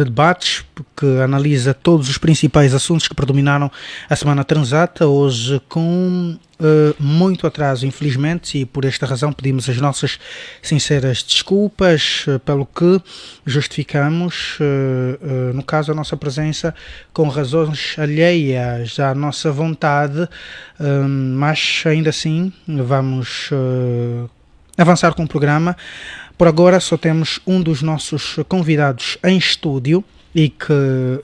de debates que analisa todos os principais assuntos que predominaram a semana transata, hoje com muito atraso, infelizmente, e por esta razão pedimos as nossas sinceras desculpas, pelo que justificamos, no caso, a nossa presença com razões alheias à nossa vontade, mas ainda assim vamos avançar com o programa. Por agora só temos um dos nossos convidados em estúdio, e que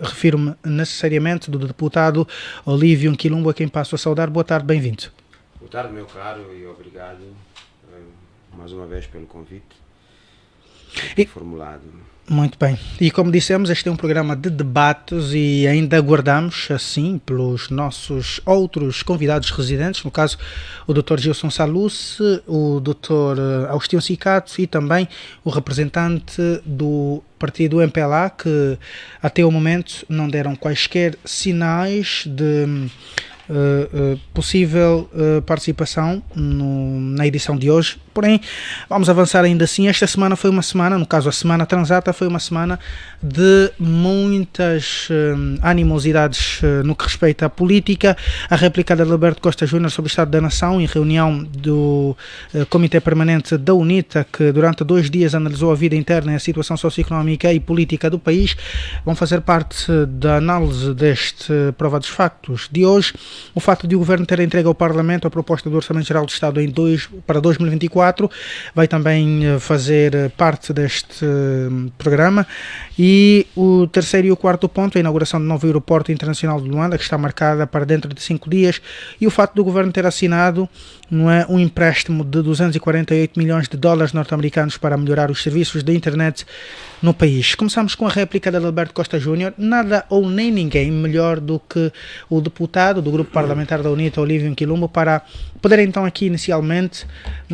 refiro-me necessariamente do deputado Olívio Nquilumbo, a quem passo a saudar. Boa tarde, bem-vindo. Boa tarde, meu caro, e obrigado mais uma vez pelo convite formulado. Muito bem. E como dissemos, este é um programa de debates e ainda aguardamos, assim, pelos nossos outros convidados residentes, no caso o Dr. Gilson Saluce, o Dr. Agostinho Cicato e também o representante do partido MPLA, que até o momento não deram quaisquer sinais de possível participação na edição de hoje. Porém, vamos avançar ainda assim. Esta semana foi uma semana, no caso a semana transata, foi uma semana de muitas animosidades no que respeita à política. A réplica de Adalberto Costa Júnior sobre o Estado da Nação, em reunião do Comitê Permanente da UNITA, que durante 2 dias analisou a vida interna e a situação socioeconómica e política do país, vão fazer parte da análise deste prova dos factos de hoje. O fato de o Governo ter entregue ao Parlamento a proposta do Orçamento Geral do Estado para 2024 vai também fazer parte deste programa. E o terceiro e o quarto ponto, a inauguração do novo aeroporto internacional de Luanda, que está marcada para dentro de 5 dias, e o fato do Governo ter assinado um empréstimo de 248 milhões de dólares norte-americanos para melhorar os serviços de internet no país. Começamos com a réplica de Adalberto Costa Júnior. Nada ou nem ninguém melhor do que o deputado do grupo parlamentar da UNITA, Olívio Nquilumbo, para poder então aqui inicialmente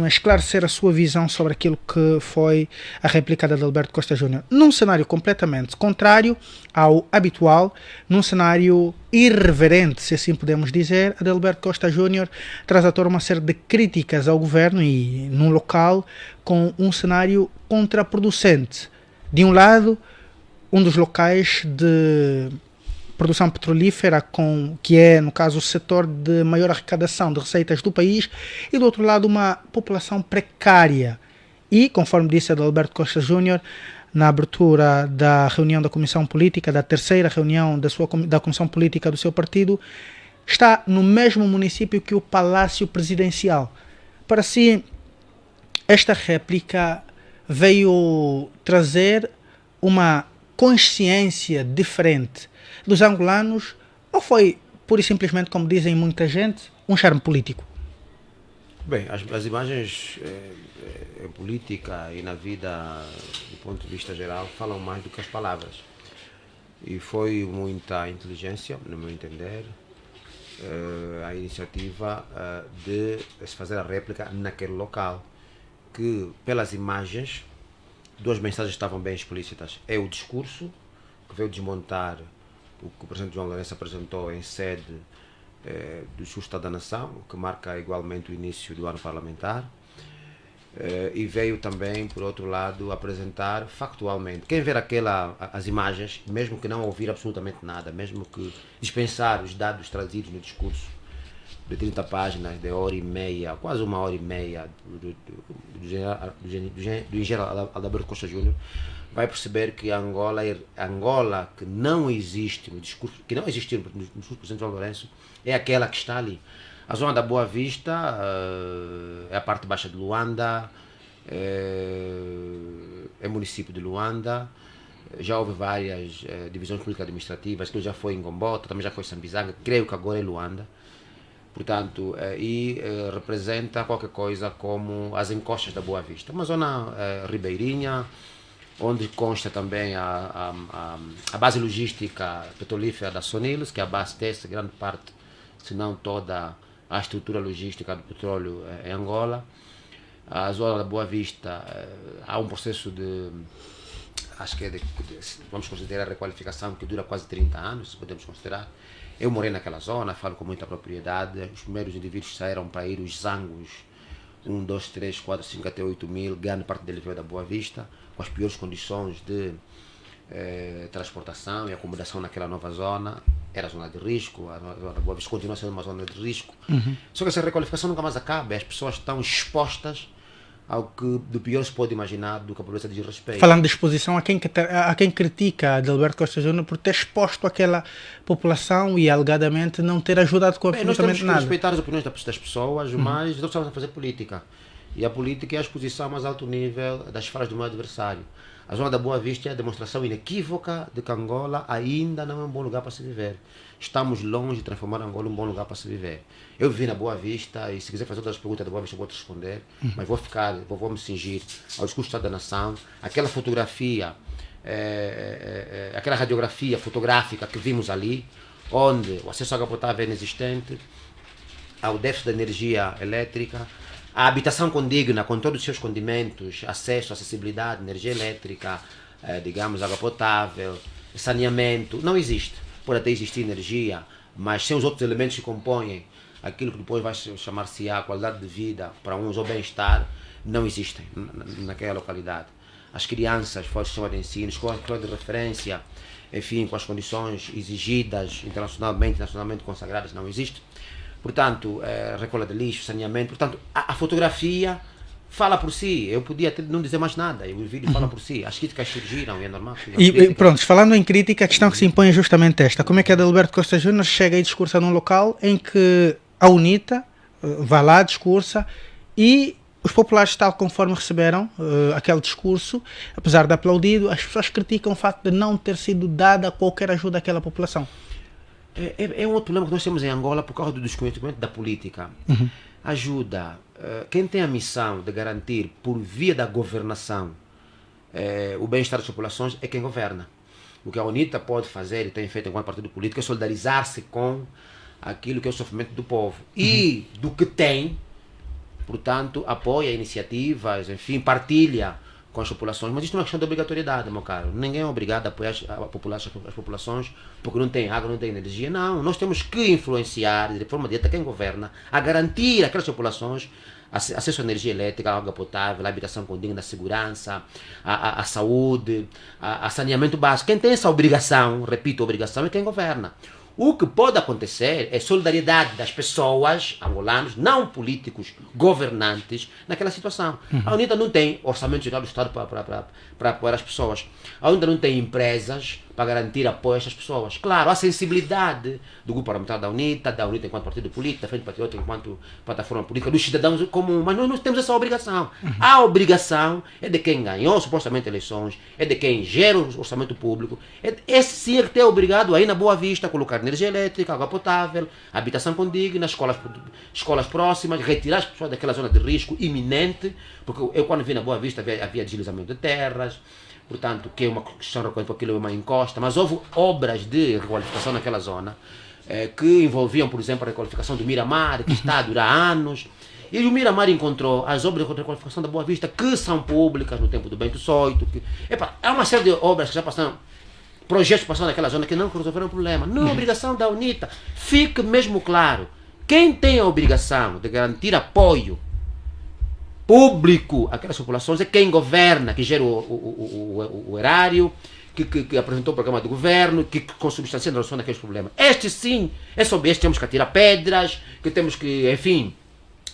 esclarecer a sua visão sobre aquilo que foi a réplica de Adalberto Costa Júnior. Num cenário completamente contrário ao habitual, num cenário irreverente, se assim podemos dizer, Adalberto Costa Júnior traz à tona uma série de críticas ao governo e num local com um cenário contraproducente. De um lado, um dos locais de produção petrolífera, que é, no caso, o setor de maior arrecadação de receitas do país, e do outro lado, uma população precária. E, conforme disse Adalberto Costa Júnior, na abertura da reunião da Comissão Política, da terceira reunião da Comissão Política do seu partido, está no mesmo município que o Palácio Presidencial. Para si, esta réplica veio trazer uma consciência diferente dos angolanos, ou foi, pura e simplesmente, como dizem muita gente, um charme político? Bem, as imagens em política e na vida, do ponto de vista geral, falam mais do que as palavras. E foi muita inteligência, no meu entender, a iniciativa de se fazer a réplica naquele local, que pelas imagens, 2 mensagens estavam bem explícitas. É o discurso, que veio desmontar o que o presidente João Lourenço apresentou em sede do Estado da Nação, que marca igualmente o início do ano parlamentar, e veio também, por outro lado, apresentar factualmente. Quem ver as imagens, mesmo que não ouvir absolutamente nada, mesmo que dispensar os dados trazidos no discurso, de 30 páginas, de 1h30, quase 1h30, do engenheiro Adalberto Costa Júnior, vai perceber que Angola, que não existe no discurso, que não existiu no discurso do presidente João Lourenço, é aquela que está ali. A zona da Boa Vista é a parte baixa de Luanda, é município de Luanda. Já houve várias divisões político-administrativas, que já foi em Gombota, também já foi em Sambizanga, creio que agora é Luanda. Portanto, representa qualquer coisa como as encostas da Boa Vista. Uma zona ribeirinha, onde consta também a base logística petrolífera da Sonilis, que abastece grande parte, se não toda, a estrutura logística do petróleo em Angola. A zona da Boa Vista, há um processo de, acho que vamos considerar a requalificação, que dura quase 30 anos, se podemos considerar. Eu morei naquela zona, falo com muita propriedade. Os primeiros indivíduos saíram para ir os zangos, 1, 2, 3, 4, 5 até 8 mil, grande parte deles veio da Boa Vista, com as piores condições de transportação e acomodação naquela nova zona. Era zona de risco, a zona da Boa Vista continua sendo uma zona de risco. Só que essa requalificação nunca mais acaba, as pessoas estão expostas ao que do pior se pode imaginar do que a pobreza diz respeito. Falando de exposição, há quem critica Adalberto Costa Júnior por ter exposto aquela população e alegadamente não ter ajudado com Nós temos absolutamente que nada. respeitar as opiniões das pessoas, mas nós estamos a fazer política. E a política é a exposição a mais alto nível das falas do meu adversário. A zona da Boa Vista é a demonstração inequívoca de que Angola ainda não é um bom lugar para se viver. Estamos longe de transformar Angola em um bom lugar para se viver. Eu vivi na Boa Vista e se quiser fazer outras perguntas da Boa Vista eu vou te responder, mas vou me cingir ao discurso do Estado da Nação. Aquela fotografia, aquela radiografia fotográfica que vimos ali, onde o acesso à água potável é inexistente, ao déficit de energia elétrica, a habitação condigna com todos os seus condimentos, acesso, acessibilidade, energia elétrica, digamos, água potável, saneamento, não existe. Pode até existir energia, mas sem os outros elementos que compõem aquilo que depois vai chamar-se a qualidade de vida para uns ou bem-estar, não existem naquela localidade. As crianças fora do sistema de ensino, escolas de referência, enfim, com as condições exigidas internacionalmente, nacionalmente consagradas, não existe. Portanto, recolha de lixo, saneamento, portanto, a fotografia fala por si. Eu podia até não dizer mais nada, o vídeo fala por si. As críticas surgiram e é normal. E pronto, falando em crítica, a questão que se impõe é justamente esta. Como é que Adalberto Costa Júnior chega e discursa num local em que a UNITA vai lá, discursa, e os populares, tal conforme receberam aquele discurso, apesar de aplaudido, as pessoas criticam o facto de não ter sido dada qualquer ajuda àquela população. É um outro problema que nós temos em Angola por causa do desconhecimento da política. Ajuda. Quem tem a missão de garantir, por via da governação, o bem-estar das populações é quem governa. O que a UNITA pode fazer e tem feito enquanto partido político é solidarizar-se com aquilo que é o sofrimento do povo. E do que tem, portanto, apoia iniciativas, enfim, partilha com as populações, mas isto não é uma questão de obrigatoriedade, meu caro. Ninguém é obrigado a apoiar as populações porque não tem água, não tem energia. Não, nós temos que influenciar de forma direta quem governa a garantir àquelas populações acesso à energia elétrica, à água potável, à habitação condigna, à segurança, à saúde, a saneamento básico. Quem tem essa obrigação, repito, obrigação, é quem governa. O que pode acontecer é solidariedade das pessoas, angolanos, não políticos, governantes, naquela situação. A UNITA não tem orçamento geral do Estado para apoiar as pessoas. A UNITA não tem empresas para garantir apoio a estas pessoas. Claro, a sensibilidade do grupo parlamentar da UNITA enquanto partido político, da Frente Patriótica enquanto plataforma política, dos cidadãos comuns, mas nós não temos essa obrigação. A obrigação é de quem ganhou supostamente eleições, é de quem gera o orçamento público. Esse sim é que é obrigado aí na Boa Vista a colocar energia elétrica, água potável, habitação condigna, escolas próximas, retirar as pessoas daquela zona de risco iminente, porque eu quando vi na Boa Vista havia deslizamento de terras, portanto, que é uma questão recorrente, porque aquilo é uma encosta, mas houve obras de requalificação naquela zona, que envolviam, por exemplo, a requalificação do Miramar, que está a durar anos, e o Miramar encontrou as obras de requalificação da Boa Vista, que são públicas no tempo do Bento XVIII, há uma série de obras que já passaram, projetos passaram naquela zona que não resolveram o problema. Não é obrigação da UNITA. Fique mesmo claro, quem tem a obrigação de garantir apoio público àquelas populações é quem governa, que gera o erário, que apresentou o programa do governo, que consubstancia a resolução daqueles problemas. Este sim, é sobre este que temos que atirar pedras, que temos que, enfim,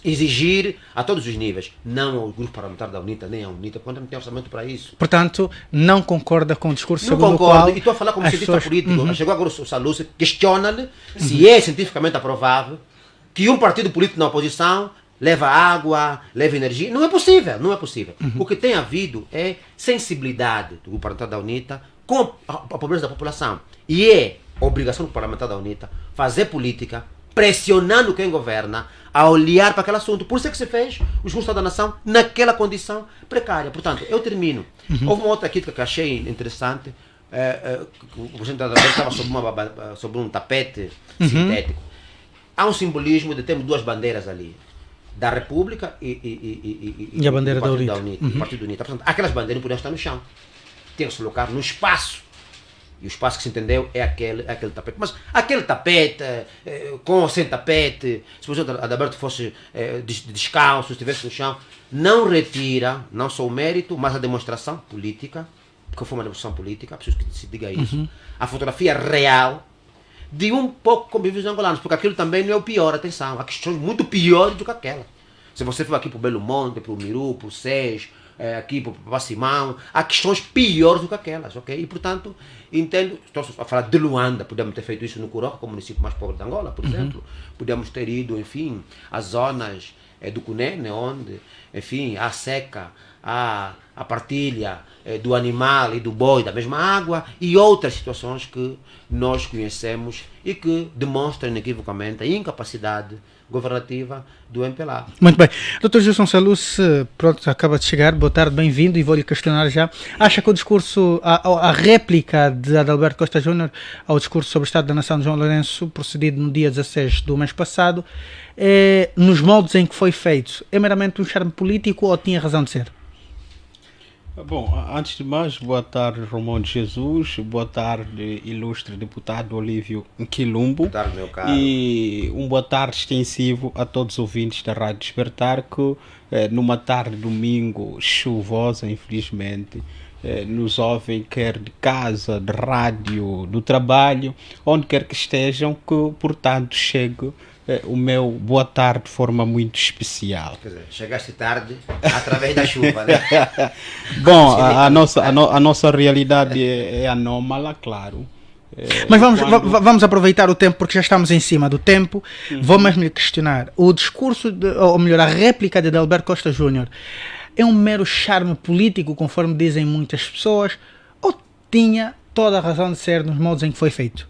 exigir a todos os níveis, não ao grupo parlamentar da UNITA, nem à UNITA, porque não tem orçamento para isso. Portanto, não concorda com o discurso não segundo concordo, o qual... e estou a falar como cientista político. Chegou agora o Saluce, questiona-lhe se é cientificamente aprovável que um partido político na oposição leva água, leva energia. Não é possível, não é possível. O que tem havido é sensibilidade do grupo parlamentar da UNITA com a pobreza da população. E é obrigação do parlamentar da UNITA fazer política pressionando quem governa a olhar para aquele assunto. Por isso é que se fez o discurso da nação naquela condição precária. Portanto, eu termino. Houve uma outra crítica que achei interessante. O presidente da República estava sobre um tapete sintético. Há um simbolismo de termos duas bandeiras ali. Da República e a bandeira da UNITA. O Partido da UNITA. Portanto, aquelas bandeiras não podiam estar no chão. Tinham que se colocar no espaço. E o espaço que se entendeu é aquele tapete. Mas aquele tapete, com ou sem tapete, se o presidente Adalberto fosse descalço, estivesse no chão, não retira, não só o mérito, mas a demonstração política, que foi uma negociação política, preciso que se diga isso, a fotografia real de um pouco convívios angolanos, porque aquilo também não é o pior, atenção, há questões muito piores do que aquela. Se você for aqui para o Belo Monte, para o Miru, para o SES, aqui para o Passimão, há questões piores do que aquelas, ok? E portanto, entendo, estou a falar de Luanda, podemos ter feito isso no Curoca, que é o município mais pobre de Angola, por exemplo, podemos ter ido, enfim, às zonas do Cunene, onde, enfim, há seca, há a partilha do animal e do boi da mesma água e outras situações que nós conhecemos e que demonstram inequivocamente a incapacidade governativa do MPLA. Muito bem. Dr. Gilson Salus, pronto, acaba de chegar. Boa tarde, bem-vindo, e vou-lhe questionar já. Acha que o discurso, a réplica de Adalberto Costa Júnior ao discurso sobre o Estado da Nação de João Lourenço, procedido no dia 16 do mês passado, nos moldes em que foi feito, é meramente um charme político ou tinha razão de ser? Bom, antes de mais, boa tarde, Romão de Jesus, boa tarde, ilustre deputado Olívio Quilumbo. Boa tarde, meu caro. E boa tarde extensivo a todos os ouvintes da Rádio Despertar, que numa tarde de domingo chuvosa, infelizmente, nos ouvem, quer de casa, de rádio, do trabalho, onde quer que estejam, que, portanto, chegue o meu boa tarde de forma muito especial. Quer dizer, chegaste tarde através da chuva, né? Bom, a nossa realidade é anômala, claro. Mas vamos aproveitar o tempo, porque já estamos em cima do tempo. Vou mesmo lhe questionar. O discurso, ou melhor, a réplica de Adalberto Costa Júnior é um mero charme político, conforme dizem muitas pessoas, ou tinha toda a razão de ser nos modos em que foi feito?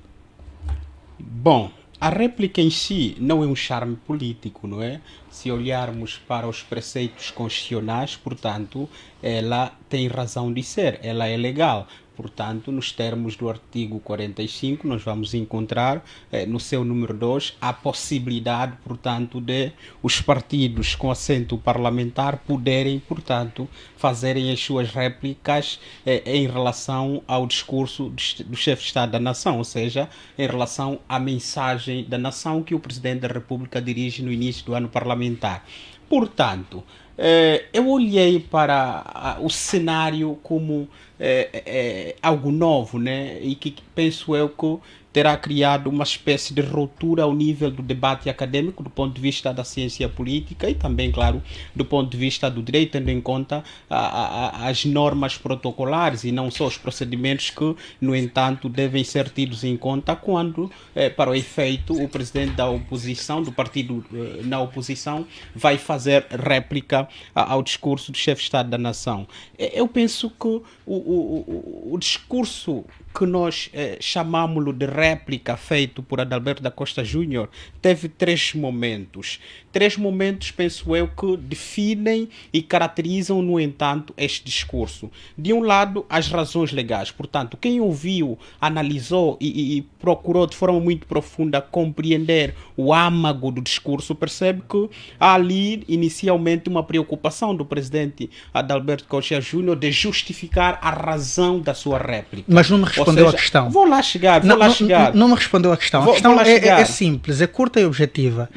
Bom, a réplica em si não é um charme político, não é? Se olharmos para os preceitos constitucionais, portanto, ela tem razão de ser, ela é legal. Portanto, nos termos do artigo 45, nós vamos encontrar no seu número 2 a possibilidade, portanto, de os partidos com assento parlamentar poderem, portanto, fazerem as suas réplicas em relação ao discurso do chefe de Estado da Nação, ou seja, em relação à mensagem da nação que o Presidente da República dirige no início do ano parlamentar. Portanto, eu olhei para o cenário como algo novo, né? E que penso eu que terá criado uma espécie de ruptura ao nível do debate acadêmico, do ponto de vista da ciência política e também, claro, do ponto de vista do direito, tendo em conta as normas protocolares e não só os procedimentos que, no entanto, devem ser tidos em conta quando, para o efeito, o presidente da oposição, do partido na oposição, vai fazer réplica ao discurso do chefe de Estado da Nação. Eu penso que o discurso que nós chamamos de réplica feito por Adalberto da Costa Júnior teve três momentos. Três momentos, penso eu, que definem e caracterizam, no entanto, este discurso. De um lado, as razões legais. Portanto, quem ouviu, analisou e procurou de forma muito profunda compreender o âmago do discurso, percebe que há ali, inicialmente, uma preocupação do presidente Adalberto Costa Júnior de justificar a razão da sua réplica. Mas não me respondeu à questão. Vou lá chegar. Não me respondeu à questão. A questão é simples, é curta e objetiva.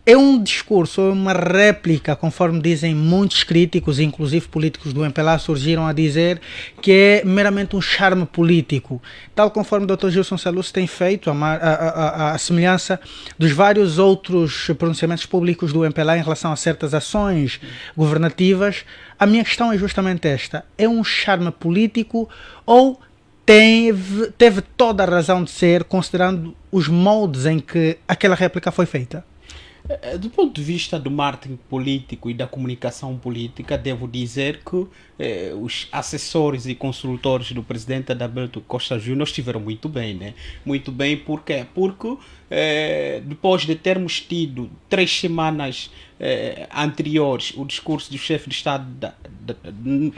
É um discurso, é uma réplica, conforme dizem muitos críticos, inclusive políticos do MPLA, surgiram a dizer que é meramente um charme político, tal conforme o Dr. Gilson Salus tem feito, a semelhança dos vários outros pronunciamentos públicos do MPLA em relação a certas ações governativas. A minha questão é justamente esta: é um charme político ou teve toda a razão de ser, considerando os moldes em que aquela réplica foi feita? Do ponto de vista do marketing político e da comunicação política, devo dizer que os assessores e consultores do presidente Adalberto Costa Júnior estiveram muito bem, né? Muito bem, por quê? Porque depois de termos tido 3 semanas anteriores o discurso do chefe de Estado,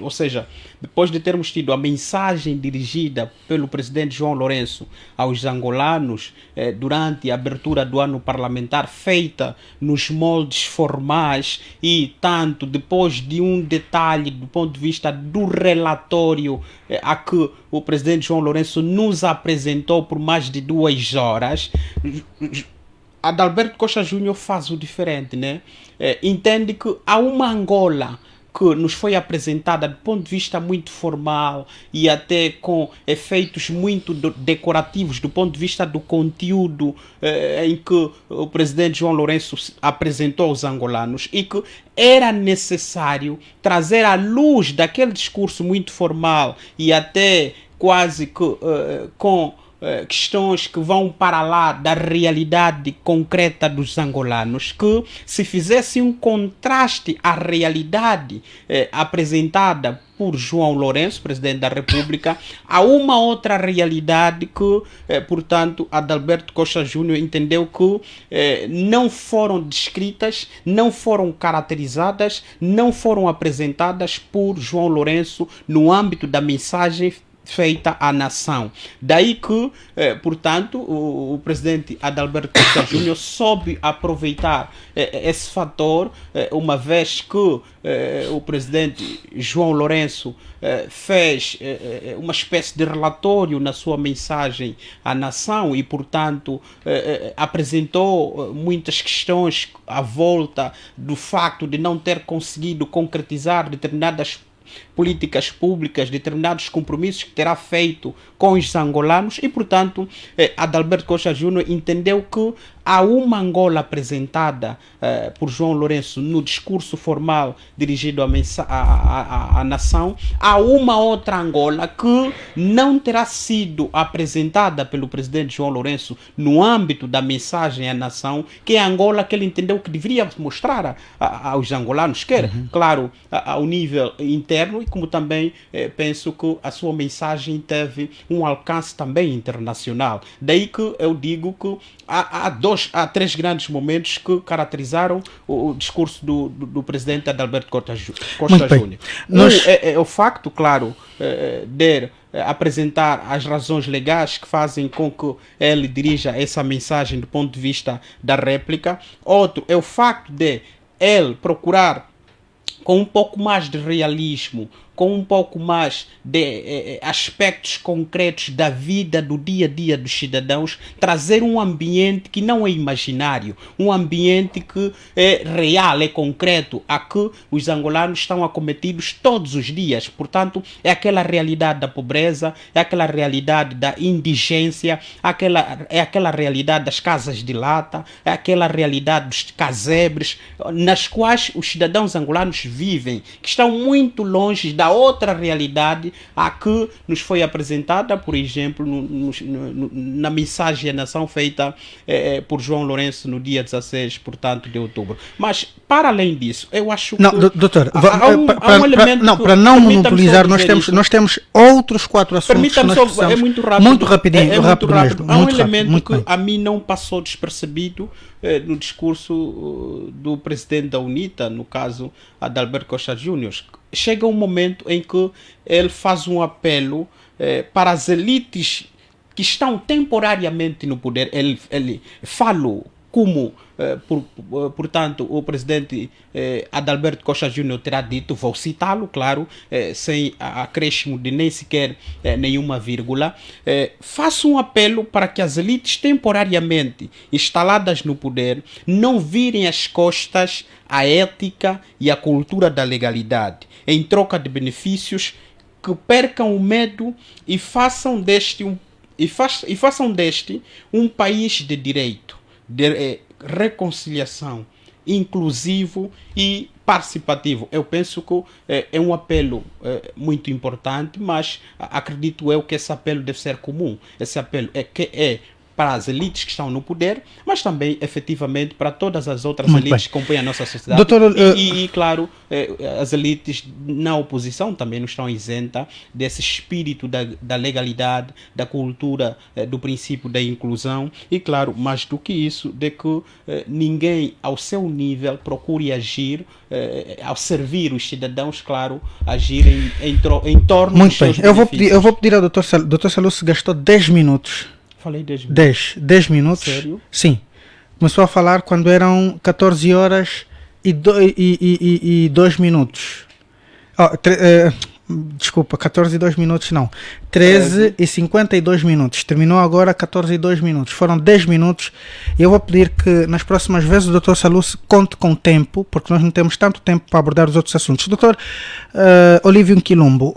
ou seja, depois de termos tido a mensagem dirigida pelo presidente João Lourenço aos angolanos durante a abertura do ano parlamentar, feita nos moldes formais e tanto depois de um detalhe do ponto de vista do relatório a que o presidente João Lourenço nos apresentou por mais de 2 horas, Adalberto Costa Júnior faz o diferente, né? Entende que há uma Angola que nos foi apresentada do ponto de vista muito formal e até com efeitos muito decorativos do ponto de vista do conteúdo em que o presidente João Lourenço apresentou aos angolanos, e que era necessário trazer à luz daquele discurso muito formal e até quase que com questões que vão para lá da realidade concreta dos angolanos, que se fizesse um contraste à realidade apresentada por João Lourenço, presidente da República, a uma outra realidade que, portanto, Adalberto Costa Júnior entendeu que não foram descritas, não foram caracterizadas, não foram apresentadas por João Lourenço no âmbito da mensagem feita à nação. Daí que, portanto, o presidente Adalberto Costa Júnior soube aproveitar esse fator, uma vez que o presidente João Lourenço fez uma espécie de relatório na sua mensagem à nação e, portanto, apresentou muitas questões à volta do facto de não ter conseguido concretizar determinadas políticas públicas, determinados compromissos que terá feito com os angolanos, e, portanto, Adalberto Costa Júnior entendeu que há uma Angola apresentada por João Lourenço no discurso formal dirigido à nação, há uma outra Angola que não terá sido apresentada pelo presidente João Lourenço no âmbito da mensagem à nação, que é a Angola que ele entendeu que deveria mostrar aos angolanos, quer, claro, ao nível interno, e como também penso que a sua mensagem teve um alcance também internacional. Daí que eu digo que há três grandes momentos que caracterizaram o discurso do presidente Adalberto Costa Júnior. É o facto, claro, de apresentar as razões legais que fazem com que ele dirija essa mensagem do ponto de vista da réplica. Outro é o facto de ele procurar, com um pouco mais de realismo, com um pouco mais de aspectos concretos da vida, do dia a dia dos cidadãos, trazer um ambiente que não é imaginário, um ambiente que é real, é concreto, a que os angolanos estão acometidos todos os dias. Portanto, é aquela realidade da pobreza, é aquela realidade da indigência, é aquela realidade das casas de lata, é aquela realidade dos casebres, nas quais os cidadãos angolanos vivem, que estão muito longe da outra realidade a que nos foi apresentada, por exemplo, na mensagem à nação feita por João Lourenço no dia 16, portanto, de outubro. Mas, para além disso, eu acho que... Não, doutor, para não monopolizar, nós temos outros 4 assuntos que nós precisamos... É muito rápido. Muito rapidinho, rápido mesmo. Há um elemento que a mim não passou despercebido no discurso do presidente da UNITA, no caso Adalberto Costa Júnior. Chega um momento em que ele faz um apelo para as elites que estão temporariamente no poder. Ele falou como, portanto, o presidente Adalberto Costa Júnior terá dito, vou citá-lo, claro, sem acréscimo de nem sequer nenhuma vírgula, faço um apelo para que as elites temporariamente instaladas no poder não virem as costas à ética e à cultura da legalidade, em troca de benefícios, que percam o medo e façam deste um país de direito, de reconciliação, inclusivo e participativo. Eu penso que é um apelo muito importante, mas acredito eu que esse apelo deve ser comum. Esse apelo é para as elites que estão no poder, mas também, efetivamente, para todas as outras elites que compõem a nossa sociedade. Doutor, e, claro, as elites na oposição também não estão isentas desse espírito da legalidade, da cultura, do princípio da inclusão e, claro, mais do que isso, de que ninguém, ao seu nível, procure agir, ao servir os cidadãos, claro, agir em torno muito dos seus bem. Eu vou pedir ao doutor Salus, gastou 10 minutos. Falei 10 minutos. 10 minutos. Sério? Sim. Começou a falar quando eram 14 horas e 2 minutos. Desculpa, 14 e 2 minutos não. 13 e 52 minutos. Terminou agora 14 e 2 minutos. Foram 10 minutos. E eu vou pedir que nas próximas vezes o Dr. Salus conte com tempo, porque nós não temos tanto tempo para abordar os outros assuntos. Dr. Olívio Nquilumbo,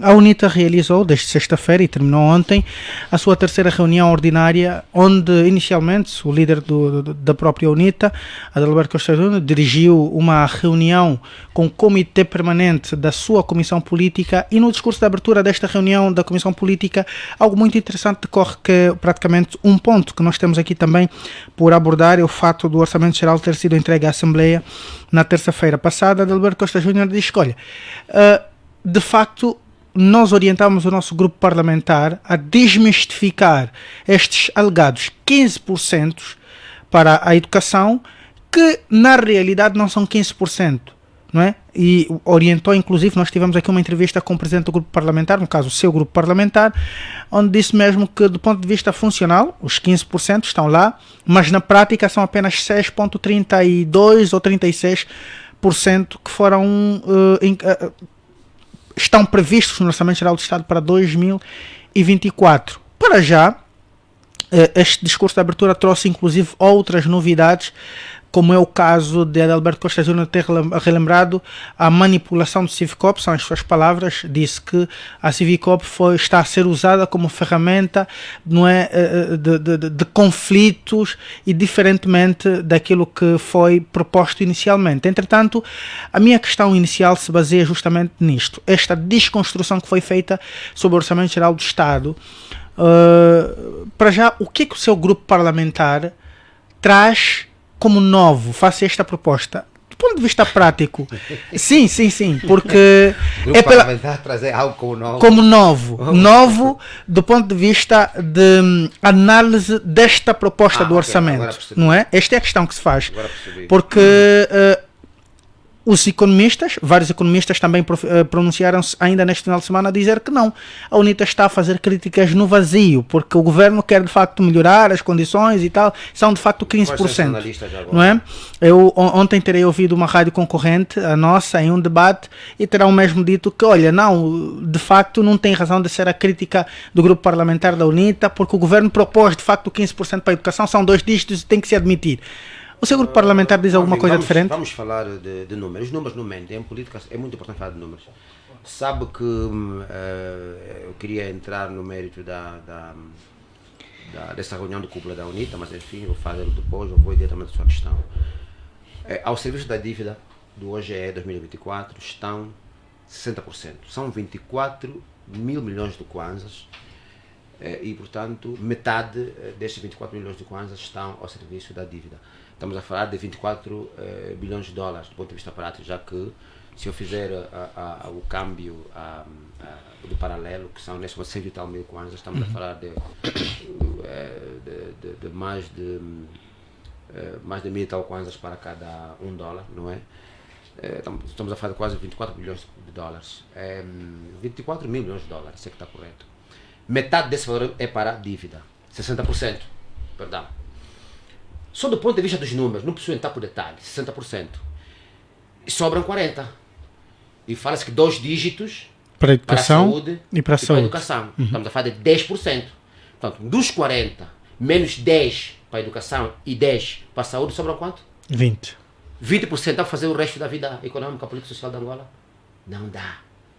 a UNITA realizou, desde sexta-feira e terminou ontem, a sua terceira reunião ordinária, onde inicialmente o líder da própria UNITA, Adalberto Costa Júnior, dirigiu uma reunião com o Comitê Permanente da sua Comissão Política, e no discurso de abertura desta reunião da Comissão Política, algo muito interessante decorre, que é praticamente um ponto que nós temos aqui também por abordar, é o fato do Orçamento Geral ter sido entregue à Assembleia na terça-feira passada. Adalberto Costa Júnior diz que, olha, de facto, nós orientamos o nosso grupo parlamentar a desmistificar estes alegados 15% para a educação, que na realidade não são 15%. Não é? E orientou, inclusive, nós tivemos aqui uma entrevista com o presidente do grupo parlamentar, no caso o seu grupo parlamentar, onde disse mesmo que do ponto de vista funcional, os 15% estão lá, mas na prática são apenas 6,32% ou 36% que foram estão previstos no Orçamento Geral do Estado para 2024. Para já, este discurso de abertura trouxe inclusive outras novidades, como é o caso de Adalberto Costa Júnior ter relembrado a manipulação do Civicop. São as suas palavras. Disse que a Civicop está a ser usada como ferramenta, não é, de conflitos, e diferentemente daquilo que foi proposto inicialmente. Entretanto, a minha questão inicial se baseia justamente nisto, esta desconstrução que foi feita sobre o Orçamento Geral do Estado. Para já, o que o seu grupo parlamentar traz como novo face a esta proposta? Do ponto de vista prático, sim, porque é parlamentar trazer algo como novo do ponto de vista de análise desta proposta do orçamento, não é? Esta é a questão que se faz, porque os economistas, vários economistas também pronunciaram-se ainda neste final de semana a dizer que não, a UNITA está a fazer críticas no vazio, porque o governo quer de facto melhorar as condições e tal, são de facto 15%, não é? Eu ontem terei ouvido uma rádio concorrente, a nossa, em um debate, e terão mesmo dito que, olha, não, de facto não tem razão de ser a crítica do grupo parlamentar da UNITA, porque o governo propôs de facto 15% para a educação, são 2 dígitos e tem que se admitir. O seu grupo parlamentar diz alguma coisa diferente? Vamos falar de números. Os números não mentem. Em política é muito importante falar de números. Sabe que eu queria entrar no mérito dessa reunião de cúpula da UNITA, mas enfim, eu vou fazer depois, eu vou diretamente à sua questão. Ao serviço da dívida do OGE 2024 estão 60%. São 24 mil milhões de kwanzas. E, portanto, metade destes 24 milhões de kwanzas estão ao serviço da dívida. Estamos a falar de 24 bilhões de dólares do ponto de vista prático, já que se eu fizer o câmbio do paralelo, que são neste momento 100 e tal mil kwanzas, estamos a falar de mais de 1.000 e tal kwanzas para cada $1, não é? Estamos a falar de quase 24 bilhões de dólares. 24 mil milhões de dólares, isso é que está correto. Metade desse valor é para a dívida, 60%, perdão. Só do ponto de vista dos números, não preciso entrar por detalhes, 60%. E sobram 40%. E fala-se que 2 dígitos para a educação para a saúde e para a saúde. Educação. Estamos a falar de 10%. Portanto, dos 40, menos 10 para a educação e 10 para a saúde, sobram quanto? 20%. 20% para fazer o resto da vida econômica, política e social da Angola? Não dá.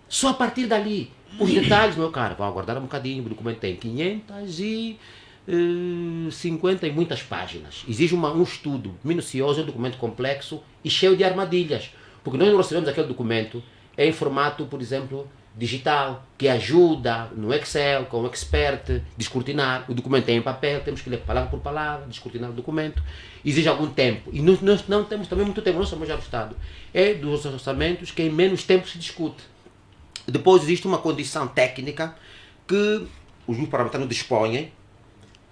Só a partir dali. Os detalhes, meu caro, vão aguardar um bocadinho. O documento tem 550 e muitas páginas. Exige um estudo minucioso, um documento complexo e cheio de armadilhas. Porque nós não recebemos aquele documento em formato, por exemplo, digital, que ajuda no Excel, com o Expert, descortinar. O documento é em papel, temos que ler palavra por palavra, descortinar o documento. Exige algum tempo. E nós não temos também muito tempo. Nós somos já do Estado. É dos orçamentos que em menos tempo se discute. Depois existe uma condição técnica que os grupos parlamentares não dispõem.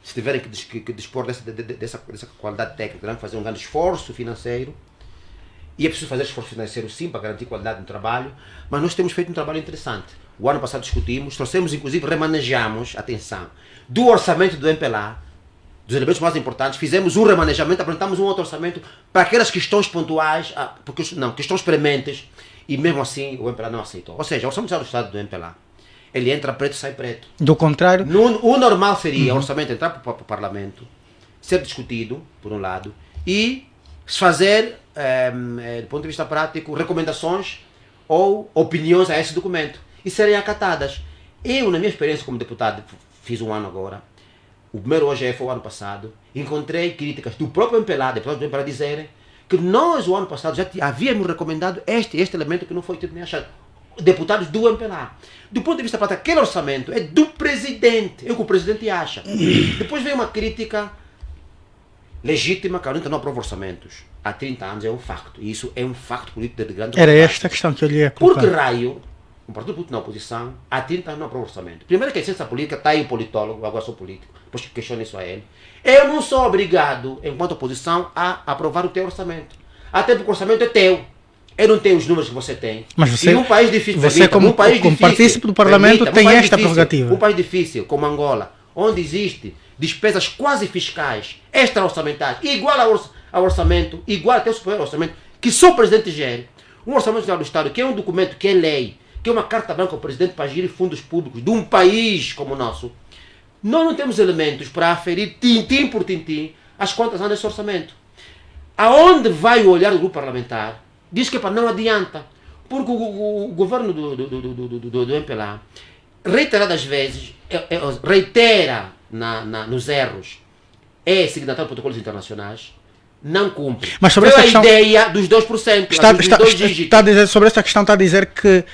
Se tiverem que dispor dessa qualidade técnica, terão que fazer um grande esforço financeiro. E é preciso fazer esforço financeiro sim para garantir qualidade no trabalho, mas nós temos feito um trabalho interessante. O ano passado discutimos, trouxemos inclusive, remanejamos, atenção, do orçamento do MPLA, dos elementos mais importantes, fizemos um remanejamento, apresentamos um outro orçamento para aquelas questões pontuais, questões prementes, E mesmo assim o MPLA não aceitou. Ou seja, o Orçamento Geral do Estado do MPLA, ele entra preto e sai preto. Do contrário, O normal seria o orçamento entrar para o Parlamento, ser discutido, por um lado, e fazer, do ponto de vista prático, recomendações ou opiniões a esse documento e serem acatadas. Eu, na minha experiência como deputado, fiz um ano agora, o primeiro OGE foi o ano passado, encontrei críticas do próprio MPLA, deputados do MPLA, dizerem que nós, o ano passado, já havíamos recomendado este elemento que não foi tido nem achado. Deputados do MPLA. Do ponto de vista prático, aquele orçamento é do presidente, é o que o presidente acha. Depois vem uma crítica legítima, que a UNITA não aprova orçamentos. Há 30 anos é um facto. E isso é um facto político de grande era relevância. esta a questão que eu lhe ia Por que colocar. raio um partido político na oposição há 30 anos não aprova orçamento? Primeiro que a ciência política, está aí o politólogo, agora sou político, depois questiona isso a ele. Eu não sou obrigado, enquanto oposição, a aprovar o teu orçamento. Até porque o orçamento é teu. Eu não tenho os números que você tem. Mas você, e um país difícil, você como partícipe do Parlamento, tem esta prerrogativa. Um país difícil, como Angola, onde existe despesas quase fiscais, extra-orçamentais, igual ao orçamento, igual até o superior orçamento, que só o presidente gere. Um orçamento geral do Estado, que é um documento, que é lei, que é uma carta branca ao presidente para gerir fundos públicos de um país como o nosso. Nós não temos elementos para aferir, tintim por tintim, as contas andam nesse orçamento. Aonde vai o olhar do grupo parlamentar? Diz que não adianta, porque o governo do MPLA, reiteradas vezes, reitera nos erros, é signatário de protocolos internacionais, não cumpre. Mas sobre foi essa a questão, ideia dos 2%, dos dois dígitos. Está a dizer, sobre esta questão está a dizer que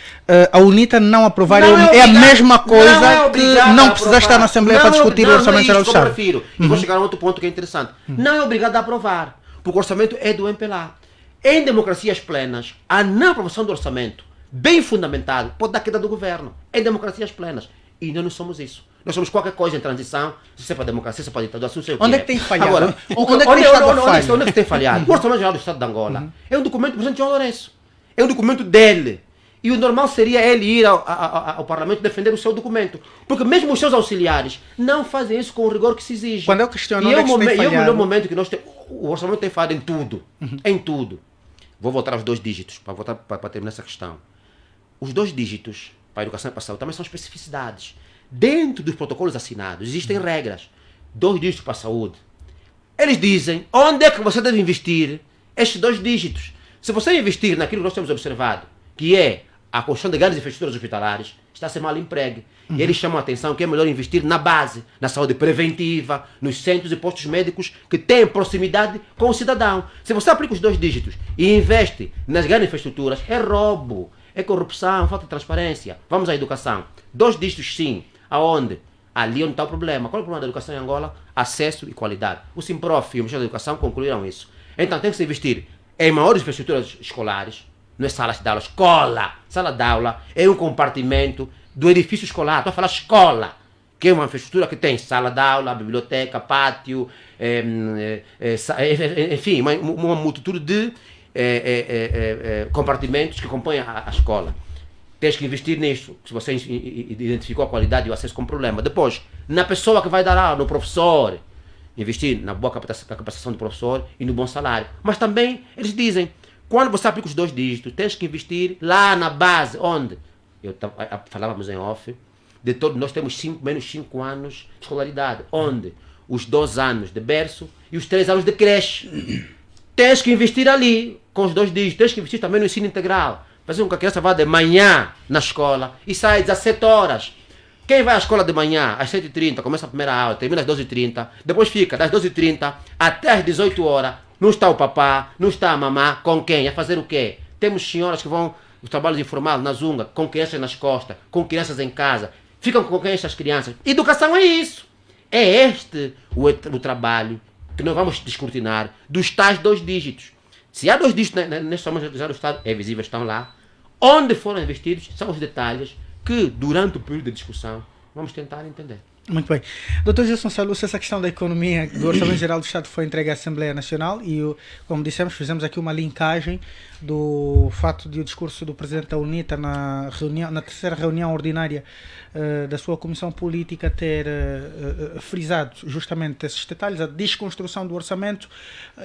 a UNITA não aprovar é a mesma coisa que não precisa estar na Assembleia para discutir o Orçamento Geral do Estado. E vou chegar a outro ponto que é interessante. Não é obrigado a aprovar, porque o orçamento é do MPLA. Em democracias plenas, a não aprovação do orçamento, bem fundamentado, pode dar queda do governo. Em democracias plenas. E nós não somos isso. Nós somos qualquer coisa em transição, se é para democracia, se é para ditadura, se não sei o que. Onde é que tem falhado? Agora, Onde é que tem estado a falha? Onde é que tem falhado? O Orçamento Geral do Estado de Angola é um documento do presidente João Lourenço. É um documento dele. E o normal seria ele ir ao Parlamento defender o seu documento. Porque mesmo os seus auxiliares não fazem isso com o rigor que se exige. Quando eu questiono e onde é que tem falhado... é o melhor momento que nós temos. O orçamento tem falhado em tudo. Em tudo. Vou voltar aos 2 dígitos, para terminar essa questão. Os 2 dígitos para a educação e para a saúde também são especificidades. Dentro dos protocolos assinados existem regras. 2 dígitos para a saúde. Eles dizem onde é que você deve investir estes 2 dígitos. Se você investir naquilo que nós temos observado, que é a construção de grandes infraestruturas hospitalares, está a ser mal empregue. E eles chamam a atenção que é melhor investir na base, na saúde preventiva, nos centros e postos médicos que têm proximidade com o cidadão. Se você aplica os 2 dígitos e investe nas grandes infraestruturas, é roubo, é corrupção, falta de transparência. Vamos à educação. 2 dígitos sim. Aonde? Ali onde está o problema. Qual é o problema da educação em Angola? Acesso e qualidade. O Simprof e o Ministério da Educação concluíram isso. Então tem que se investir em maiores infraestruturas escolares, não é salas de aula, escola. Sala de aula é um compartimento do edifício escolar. Estou a falar escola, que é uma infraestrutura que tem sala de aula, biblioteca, pátio, enfim, uma multitude de compartimentos que compõem a escola. Tens que investir nisso, se você identificou a qualidade e o acesso como problema. Depois, na pessoa que vai dar aula, no professor, investir na boa capacitação do professor e no bom salário. Mas também, eles dizem, quando você aplica os 2 dígitos, tens que investir lá na base, onde? Falávamos em off, de todo, nós temos menos 5 anos de escolaridade, onde? Os 2 anos de berço e os 3 anos de creche. Tens que investir ali, com os 2 dígitos, tens que investir também no ensino integral. Fazer com que a criança vá de manhã na escola e sai às 17 horas. Quem vai à escola de manhã, às 7h30, começa a primeira aula, termina às 12h30, depois fica das 12h30 até às 18 horas, não está o papá, não está a mamá, com quem? A fazer o quê? Temos senhoras que vão os trabalhos informais na Zunga, com crianças nas costas, com crianças em casa, ficam com quem essas crianças? Educação é isso. É este o trabalho que nós vamos descortinar dos tais 2 dígitos. Se há 2 dígitos neste Orçamento do Estado, é visível, estão lá. Onde foram investidos são os detalhes que, durante o período de discussão, vamos tentar entender. Muito bem. Dr. Gilson Salus, essa questão da economia, do Orçamento Geral do Estado foi entregue à Assembleia Nacional e, como dissemos, fizemos aqui uma linkagem do fato de o discurso do Presidente da UNITA na terceira reunião ordinária da sua Comissão Política ter frisado justamente esses detalhes, a desconstrução do orçamento.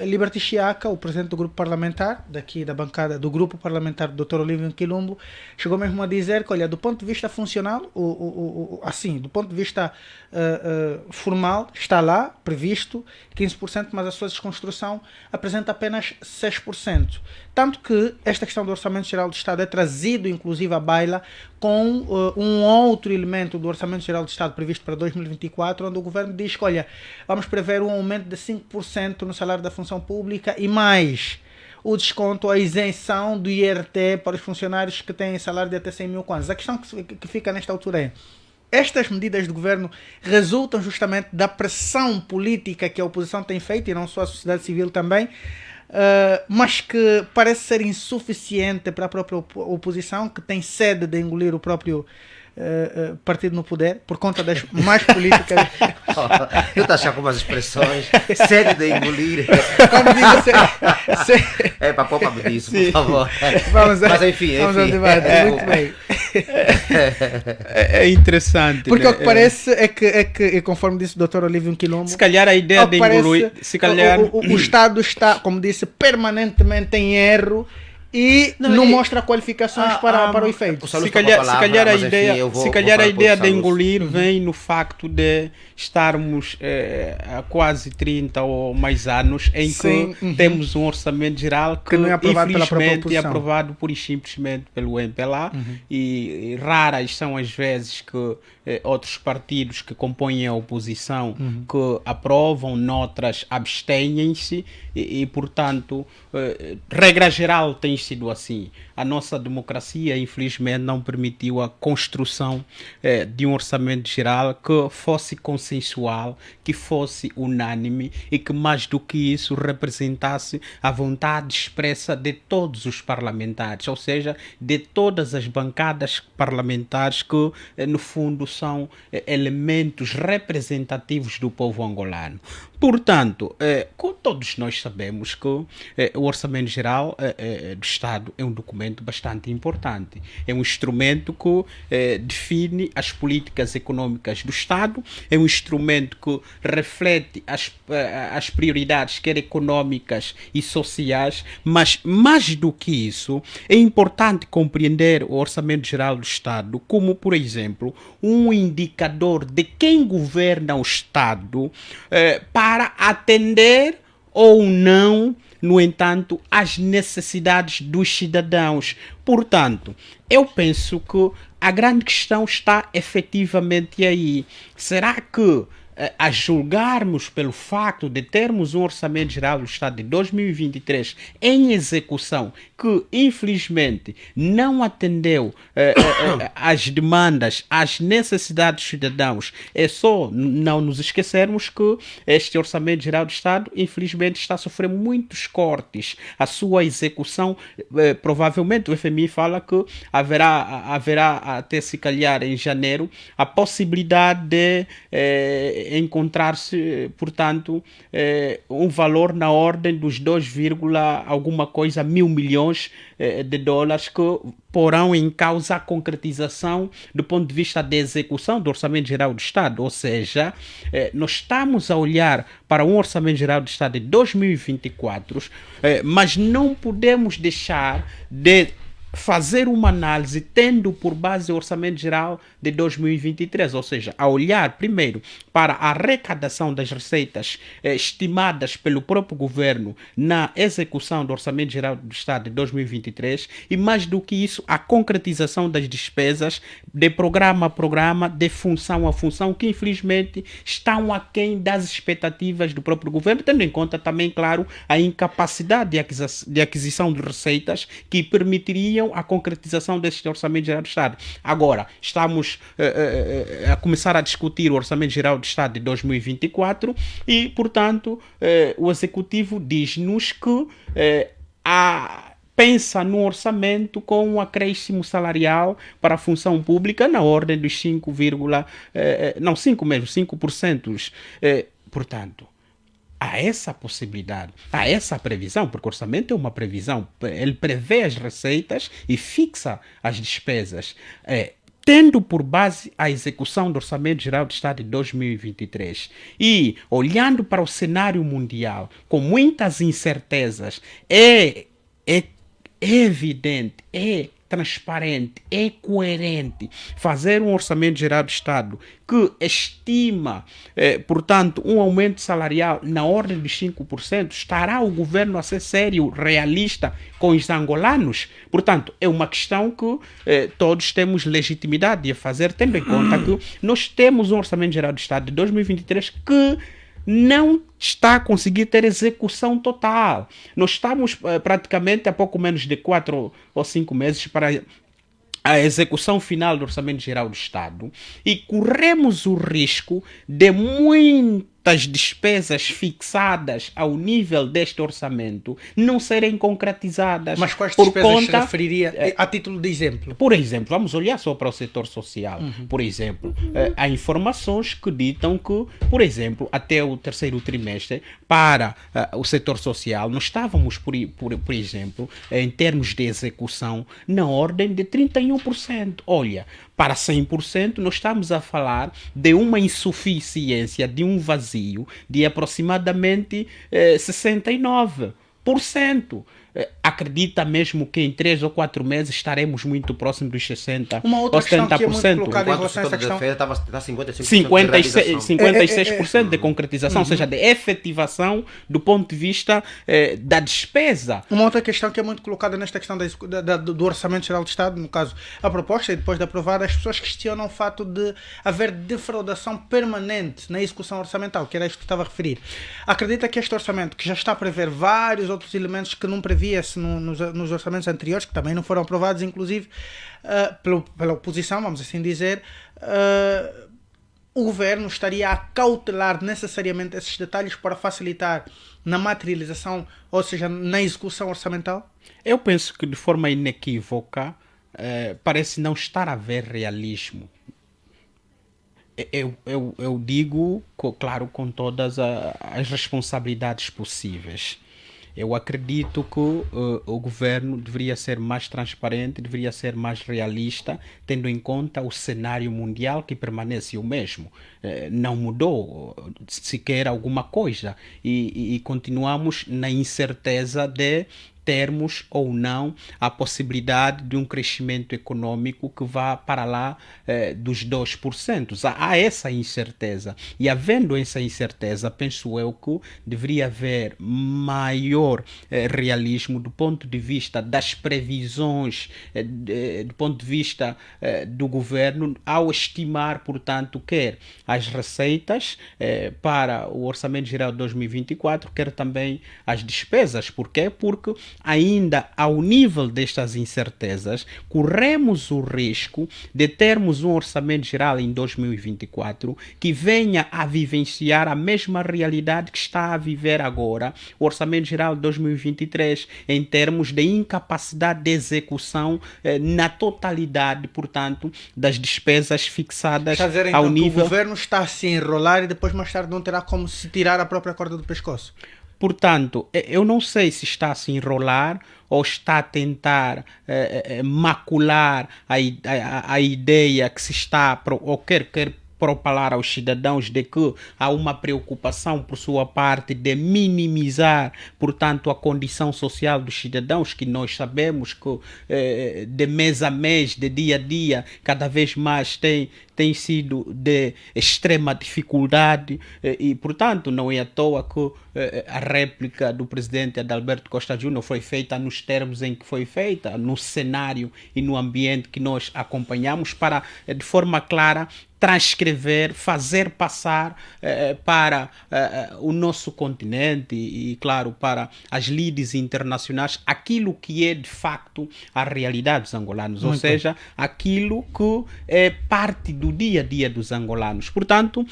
Liberty Chiaca, o Presidente do Grupo Parlamentar, daqui da bancada do Grupo Parlamentar do Dr. Olívio Quilombo, chegou mesmo a dizer que, olha, do ponto de vista funcional, assim, do ponto de vista formal, está lá, previsto 15%, mas a sua desconstrução apresenta apenas 6%. Tanto que esta questão do Orçamento Geral do Estado é trazido, inclusive, à baila com um outro elemento do Orçamento Geral do Estado previsto para 2024, onde o Governo diz que, olha, vamos prever um aumento de 5% no salário da função pública e mais o desconto, a isenção do IRT para os funcionários que têm salário de até 100 mil kwanzas. A questão que fica nesta altura é: estas medidas do governo resultam justamente da pressão política que a oposição tem feito, e não só a sociedade civil também, mas que parece ser insuficiente para a própria oposição, que tem sede de engolir o próprio partido no poder, por conta das más políticas. Eu estou a achar com umas expressões, sede de engolir. Como digo, É para poupa-me disso, por favor. Mas enfim. Vamos ao debate. Muito bem. É interessante. Porque né? o que parece é que, conforme disse o Dr. Olívio Quilombo, se calhar a ideia de engolir, se calhar o Estado está, como disse, permanentemente em erro e não mostra qualificações para o efeito. Se calhar a ideia de engolir vem no facto de estarmos há quase 30 ou mais anos em que temos um orçamento geral que não é aprovado pela própria infelizmente é oposição. aprovado pura e simplesmente pelo MPLA, e raras são as vezes que outros partidos que compõem a oposição que aprovam, noutras abstêm-se e portanto, regra geral tem sido assim. A nossa democracia, infelizmente, não permitiu a construção de um orçamento geral que fosse consensual, que fosse unânime e que, mais do que isso, representasse a vontade expressa de todos os parlamentares, ou seja, de todas as bancadas parlamentares que, no fundo, são elementos representativos do povo angolano. Portanto, todos nós sabemos que o Orçamento Geral do Estado é um documento bastante importante. É um instrumento que define as políticas econômicas do Estado, é um instrumento que reflete as prioridades, quer econômicas e sociais, mas mais do que isso, é importante compreender o Orçamento Geral do Estado como, por exemplo, um indicador de quem governa o Estado para atender ou não, no entanto, às necessidades dos cidadãos. Portanto, eu penso que a grande questão está efetivamente aí. Será que, a julgarmos pelo facto de termos um Orçamento Geral do Estado de 2023 em execução, que infelizmente não atendeu às demandas, às necessidades dos cidadãos, é só não nos esquecermos que este Orçamento Geral do Estado infelizmente está a sofrer muitos cortes. A sua execução, provavelmente o FMI fala que haverá até se calhar em janeiro a possibilidade de encontrar-se, portanto, um valor na ordem dos 2, alguma coisa mil milhões de dólares que porão em causa a concretização do ponto de vista da execução do Orçamento Geral do Estado. Ou seja, nós estamos a olhar para um Orçamento Geral do Estado de 2024, mas não podemos deixar de fazer uma análise tendo por base o Orçamento Geral de 2023, ou seja, a olhar primeiro para a arrecadação das receitas estimadas pelo próprio governo na execução do Orçamento Geral do Estado de 2023 e, mais do que isso, a concretização das despesas de programa a programa, de função a função, que infelizmente estão aquém das expectativas do próprio governo, tendo em conta também, claro, a incapacidade de aquisição de receitas que permitiriam a concretização deste Orçamento Geral do Estado. Agora, estamos a começar a discutir o Orçamento Geral do Estado de 2024 e, portanto, o Executivo diz-nos que pensa no orçamento com um acréscimo salarial para a função pública na ordem dos 5%. Portanto, há essa possibilidade, há essa previsão, porque o orçamento é uma previsão, ele prevê as receitas e fixa as despesas. Tendo por base a execução do Orçamento Geral do Estado de 2023 e olhando para o cenário mundial com muitas incertezas, é evidente, é transparente, é coerente fazer um Orçamento Geral do Estado que estima, portanto, um aumento salarial na ordem dos 5%, estará o governo a ser sério, realista com os angolanos? Portanto, é uma questão que todos temos legitimidade de fazer, tendo em conta que nós temos um Orçamento Geral do Estado de 2023 que não está a conseguir ter execução total. Nós estamos praticamente há pouco menos de 4 ou 5 meses para a execução final do Orçamento Geral do Estado e corremos o risco de muitas despesas fixadas ao nível deste orçamento não serem concretizadas. Mas quais por despesas conta, se referiria a título de exemplo? Por exemplo, vamos olhar só para o setor social. Por exemplo, há informações que ditam que, por exemplo, até o terceiro trimestre, para o setor social, nós estávamos, por exemplo, em termos de execução, na ordem de 31%. Olha, para 100%, nós estamos a falar de uma insuficiência, de um vazio de aproximadamente 69%. Acredita mesmo que em 3 ou 4 meses estaremos muito próximos dos 60% uma outra ou 70%? Questão que é muito colocada em relação a essa questão. questão. Está 55% 56% de concretização, ou seja, de efetivação do ponto de vista da despesa. Uma outra questão que é muito colocada nesta questão do Orçamento Geral do Estado, no caso, a proposta, e depois de aprovada, as pessoas questionam o fato de haver defraudação permanente na execução orçamental, que era isto que estava a referir. Acredita que este orçamento, que já está a prever vários outros elementos que não previa-se nos orçamentos anteriores, que também não foram aprovados, inclusive pela oposição, vamos assim dizer, o governo estaria a cautelar necessariamente esses detalhes para facilitar na materialização, ou seja, na execução orçamental? Eu penso que de forma inequívoca parece não estar a haver realismo. Eu digo, claro, com todas as responsabilidades possíveis. Eu acredito que o governo deveria ser mais transparente, deveria ser mais realista, tendo em conta o cenário mundial que permanece o mesmo. Não mudou sequer alguma coisa e continuamos na incerteza de termos ou não a possibilidade de um crescimento econômico que vá para lá dos 2%. Há essa incerteza. E havendo essa incerteza, penso eu que deveria haver maior realismo do ponto de vista das previsões, do ponto de vista do governo, ao estimar, portanto, quer as receitas para o Orçamento Geral de 2024, quer também as despesas. Por quê? Porque ainda ao nível destas incertezas, corremos o risco de termos um orçamento geral em 2024 que venha a vivenciar a mesma realidade que está a viver agora o orçamento geral de 2023, em termos de incapacidade de execução na totalidade, portanto, das despesas fixadas Está a dizer, então, ao nível... que o governo está a se enrolar e depois mais tarde não terá como se tirar a própria corda do pescoço? Portanto, eu não sei se está a se enrolar ou está a tentar macular a ideia que se está, ou quer propalar aos cidadãos de que há uma preocupação por sua parte de minimizar, portanto, a condição social dos cidadãos, que nós sabemos que de mês a mês, de dia a dia, cada vez mais tem sido de extrema dificuldade e, portanto, não é à toa que a réplica do presidente Adalberto Costa Júnior foi feita nos termos em que foi feita, no cenário e no ambiente que nós acompanhamos, para, de forma clara, transcrever, fazer passar para o nosso continente e, claro, para as lides internacionais aquilo que é, de facto, a realidade dos angolanos, ou seja, aquilo que é parte do dia a dia dos angolanos. Portanto,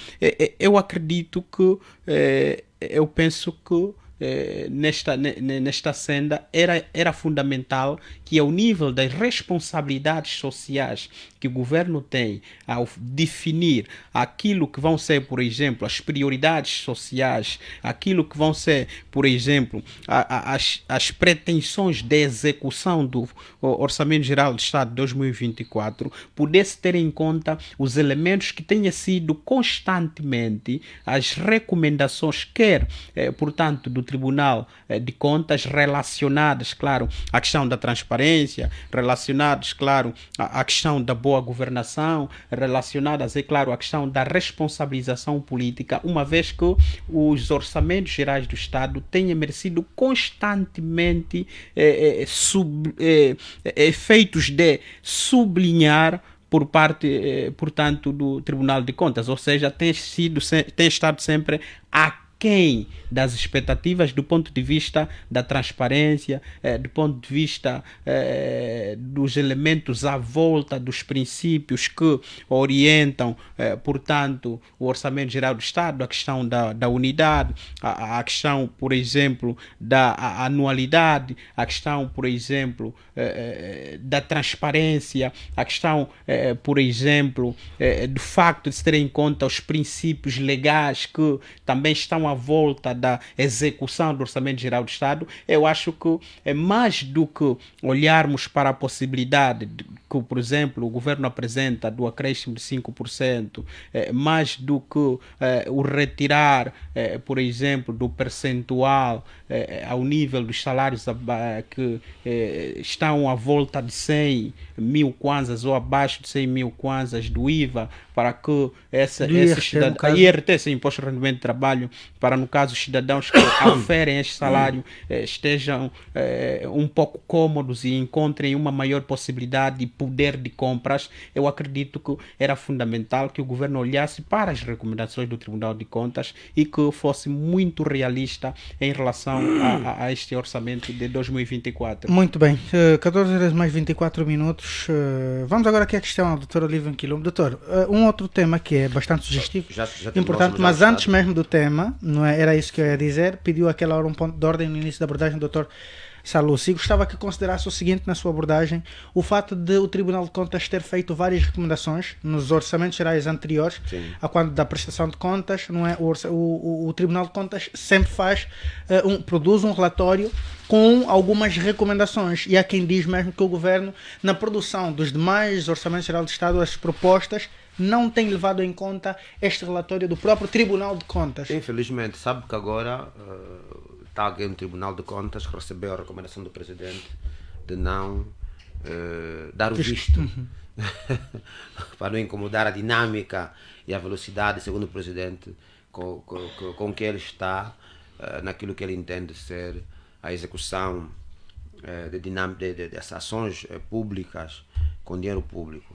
eu acredito que, eu penso que nesta senda era fundamental que ao nível das responsabilidades sociais que o governo tem ao definir aquilo que vão ser, por exemplo, as prioridades sociais, aquilo que vão ser, por exemplo, as pretensões de execução do Orçamento Geral do Estado de 2024, pudesse ter em conta os elementos que tenham sido constantemente as recomendações, quer, portanto, do Tribunal de Contas, relacionadas, claro, à questão da transparência, relacionadas, claro, à questão da boa governação, relacionadas, é claro, à questão da responsabilização política, uma vez que os orçamentos gerais do Estado têm merecido constantemente efeitos de sublinhar por parte, portanto, do Tribunal de Contas, ou seja, tem estado sempre aquém das expectativas do ponto de vista da transparência, do ponto de vista dos elementos à volta dos princípios que orientam, portanto, o Orçamento Geral do Estado, a questão da unidade, a questão, por exemplo, da anualidade, a questão, por exemplo, da transparência, a questão, por exemplo, do facto de se ter em conta os princípios legais que também estão à volta da execução do Orçamento Geral do Estado. Eu acho que é mais do que olharmos para a possibilidade de, que, por exemplo, o governo apresenta do acréscimo de 5%, mais do que o retirar, por exemplo, do percentual ao nível dos salários que estão à volta de 100 mil kwanzas ou abaixo de 100 mil kwanzas do IVA, para que IRT, sim, Imposto de Rendimento de Trabalho, para, no caso, os cidadãos que oferem este salário estejam um pouco cômodos e encontrem uma maior possibilidade de poder de compras. Eu acredito que era fundamental que o governo olhasse para as recomendações do Tribunal de Contas e que fosse muito realista em relação a este orçamento de 2024. Muito bem, 14 horas mais 24 minutos. Vamos agora aqui à questão ao Dr. Olívio Nquilumbo. Doutor, um outro tema que é bastante sugestivo, já importante, mas antes mesmo do tema, não é, era isso que eu ia dizer, pediu aquela hora um ponto de ordem no início da abordagem do Dr. Salucci. Gostava que considerasse o seguinte na sua abordagem: o fato de o Tribunal de Contas ter feito várias recomendações nos orçamentos gerais anteriores, a quando da prestação de contas, não é? O Tribunal de Contas sempre produz um relatório com algumas recomendações, e há quem diz mesmo que o Governo, na produção dos demais orçamentos gerais do Estado, as propostas, não tem levado em conta este relatório do próprio Tribunal de Contas. Infelizmente, sabe que agora está alguém no Tribunal de Contas que recebeu a recomendação do Presidente de não dar o visto para não incomodar a dinâmica e a velocidade, segundo o Presidente, com que ele está naquilo que ele entende ser a execução de ações públicas com dinheiro público.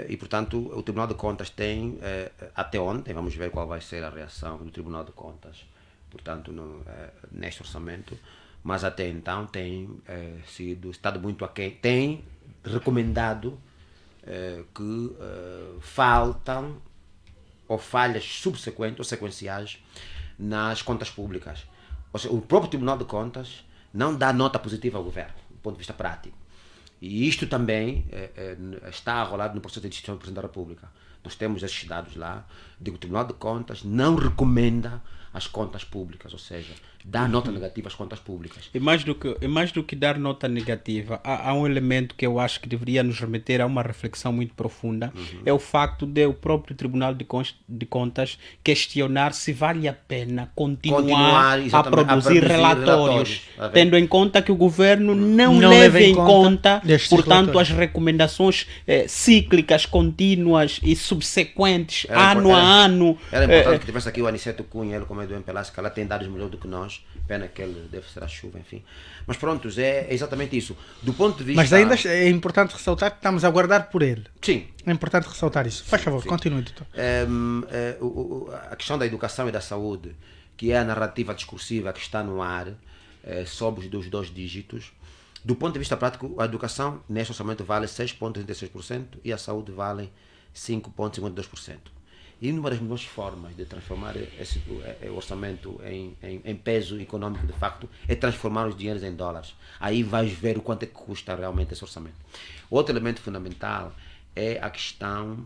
E, portanto, o Tribunal de Contas tem, até ontem, vamos ver qual vai ser a reação do Tribunal de Contas, portanto, neste orçamento, mas até então tem estado muito aquém, tem recomendado que faltam ou falhas subsequentes ou sequenciais nas contas públicas. Ou seja, o próprio Tribunal de Contas não dá nota positiva ao governo, do ponto de vista prático. E isto também está arrolado no processo de decisão do Presidente da República. Nós temos esses dados lá, de que o Tribunal de Contas não recomenda as contas públicas, ou seja, dá nota negativa às contas públicas. E mais do que dar nota negativa, há um elemento que eu acho que deveria nos remeter a uma reflexão muito profunda, é o facto de o próprio Tribunal de Contas questionar se vale a pena continuar a produzir relatórios, tendo em conta que o governo não leva em conta, portanto, as recomendações cíclicas, contínuas e subsequentes, ano a ano. Era importante que tivesse aqui o Aniceto Cunha, ele como Eduardo Pelasco, que ela tem dados melhores do que nós, pena que ele deve ser a chuva, enfim. Mas pronto, é exatamente isso. Do ponto de vista... Mas ainda é importante ressaltar que estamos a aguardar por ele. Sim. É importante ressaltar isso. Faz favor, continue, doutor. A questão da educação e da saúde, que é a narrativa discursiva que está no ar, sobre os 2 dígitos. Do ponto de vista prático, a educação neste orçamento vale 6,36% e a saúde vale 5,52%. E uma das melhores formas de transformar esse orçamento em peso econômico, de facto, é transformar os dinheiros em dólares. Aí vais ver o quanto é que custa realmente esse orçamento. Outro elemento fundamental é a questão...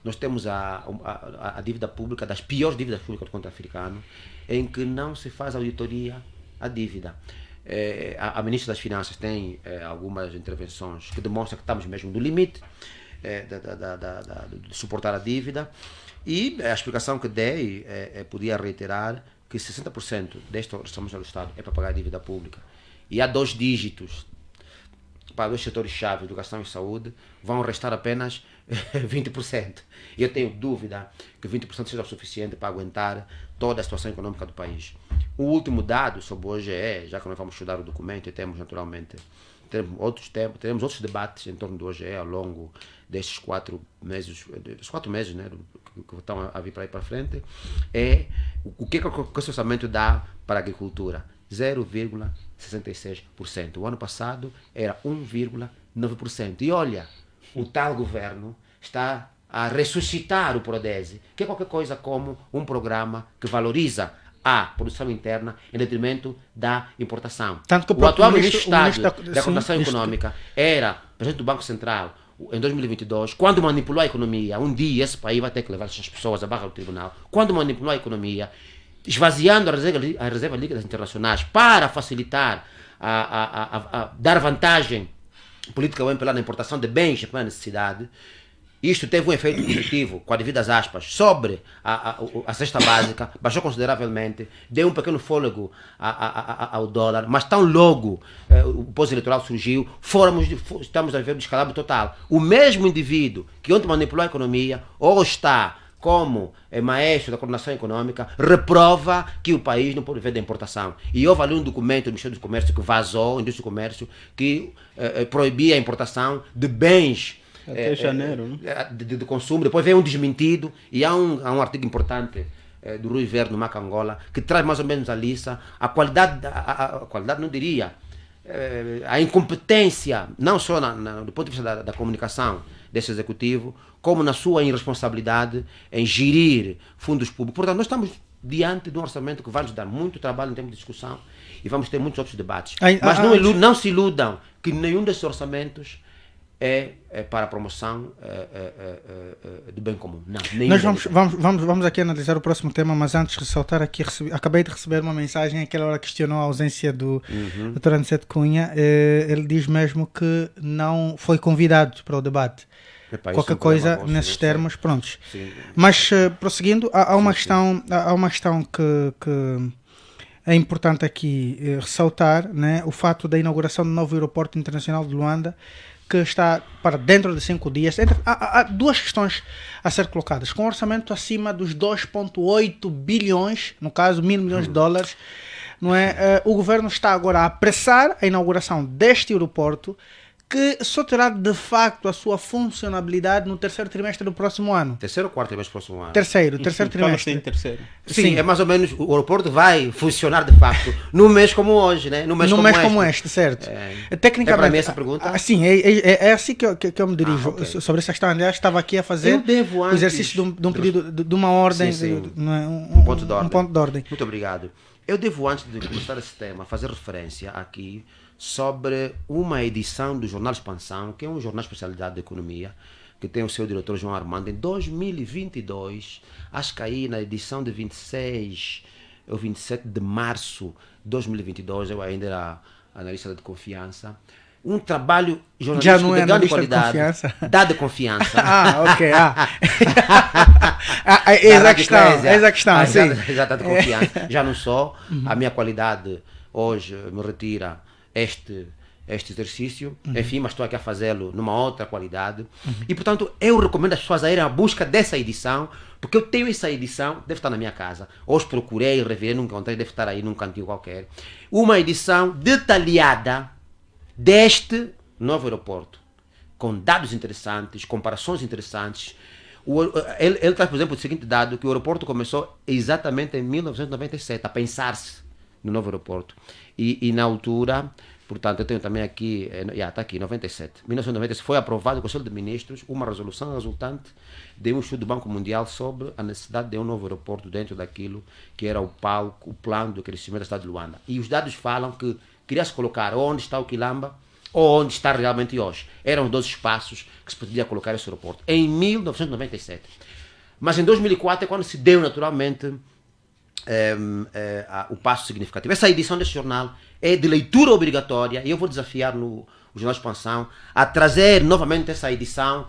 Nós temos a dívida pública, das piores dívidas públicas do continente africano, em que não se faz auditoria à dívida. A ministra das Finanças tem algumas intervenções que demonstram que estamos mesmo no limite de suportar a dívida, e a explicação que dei podia reiterar que 60% deste orçamento do Estado é para pagar a dívida pública, e há 2 dígitos para os setores-chave, educação e saúde, vão restar apenas 20%. Eu tenho dúvida que 20% seja o suficiente para aguentar toda a situação econômica do país. O último dado sobre o OGE, já que nós vamos estudar o documento e temos naturalmente teremos outros debates em torno do OGE ao longo destes 4 meses, né, que estão a vir para aí para frente, é o que esse orçamento dá para a agricultura. 0,66%. O ano passado era 1,9%. E olha, o tal governo está a ressuscitar o Prodese, que é qualquer coisa como um programa que valoriza a produção interna em detrimento da importação. Tanto que o atual ministro de Estado da sim, Coordenação Econômica era presidente do Banco Central em 2022, quando manipulou a economia. Um dia esse país vai ter que levar essas pessoas à barra do tribunal. Quando manipulou a economia, esvaziando a reserva líquidas internacionais para facilitar, dar vantagem política ou pela importação de bens de primeira necessidade. Isto teve um efeito positivo, com a devidas aspas, sobre a cesta básica, baixou consideravelmente, deu um pequeno fôlego ao dólar, mas tão logo o pós-eleitoral surgiu, estamos a ver o descalabro total. O mesmo indivíduo que ontem manipulou a economia, ou está como maestro da coordenação econômica, reprova que o país não pode viver da importação. E houve ali um documento do Ministério do Comércio que vazou, Indústria do Comércio, que proibia a importação de bens até janeiro, né? de consumo. Depois veio um desmentido, e há um artigo importante do Rui Verde no Macangola que traz mais ou menos a liça, a qualidade não diria, a incompetência, não só do ponto de vista da comunicação desse executivo, como na sua irresponsabilidade em gerir fundos públicos. Portanto, nós estamos diante de um orçamento que vai nos dar muito trabalho em termos de discussão, e vamos ter muitos outros debates. Mas não se iludam que nenhum desses orçamentos é para a promoção do bem comum. Não, nós vamos aqui analisar o próximo tema, mas antes de ressaltar aqui, acabei de receber uma mensagem, aquela hora questionou a ausência do Dr. Aniceto Cunha. Ele diz mesmo que não foi convidado para o debate. Qualquer coisa nesses termos, prontos. Sim. Mas prosseguindo, há uma questão que é importante aqui ressaltar, né? O fato da inauguração do novo aeroporto internacional de Luanda, que está para dentro de 5 dias. Há 2 questões a ser colocadas. Com um orçamento acima dos 2,8 bilhões, no caso, $1.000 milhões, não é? O governo está agora a apressar a inauguração deste aeroporto, que só terá de facto a sua funcionabilidade no 3º trimestre do próximo ano. 3º ou 4º trimestre do próximo ano? Terceiro trimestre. Em terceiro. Sim, é mais ou menos, o aeroporto vai funcionar de facto num mês como hoje, né? Num mês como este, certo. Tecnicamente, para mim essa pergunta? Sim, é assim que eu me dirijo. Okay. Sobre essa questão, aliás, estava aqui a fazer o exercício de um pedido, de uma ordem. Sim. Um ponto de ordem. Muito obrigado. Eu devo, antes de começar esse tema, fazer referência aqui sobre uma edição do Jornal Expansão, que é um jornal de especialidade de economia, que tem o seu diretor João Armando, em 2022, acho que aí na edição de 26 ou 27 de março de 2022, eu ainda era analista de confiança, um trabalho jornalístico de grande qualidade, de confiança. Ok. Eis a questão, sim. Já está de confiança. Já não sou. A minha qualidade hoje me retira este exercício, enfim, mas estou aqui a fazê-lo numa outra qualidade. E, portanto, eu recomendo as pessoas a irem à busca dessa edição, porque eu tenho essa edição, deve estar na minha casa. Hoje procurei, revirei, não encontrei, deve estar aí num cantinho qualquer. Uma edição detalhada deste novo aeroporto, com dados interessantes, comparações interessantes. Ele traz, por exemplo, o seguinte dado, que o aeroporto começou exatamente em 1997, a pensar-se no novo aeroporto. E na altura Portanto, eu tenho também aqui, está aqui, 97. 1997 foi aprovado no Conselho de Ministros uma resolução resultante de um estudo do Banco Mundial sobre a necessidade de um novo aeroporto dentro daquilo que era o plano de crescimento da cidade de Luanda. E os dados falam que queria-se colocar onde está o Quilamba ou onde está realmente hoje. Eram os 12 espaços que se podia colocar esse aeroporto. Em 1997. Mas em 2004 é quando se deu naturalmente o passo significativo. Essa edição deste jornal é de leitura obrigatória e eu vou desafiar o Jornal de Expansão a trazer novamente essa edição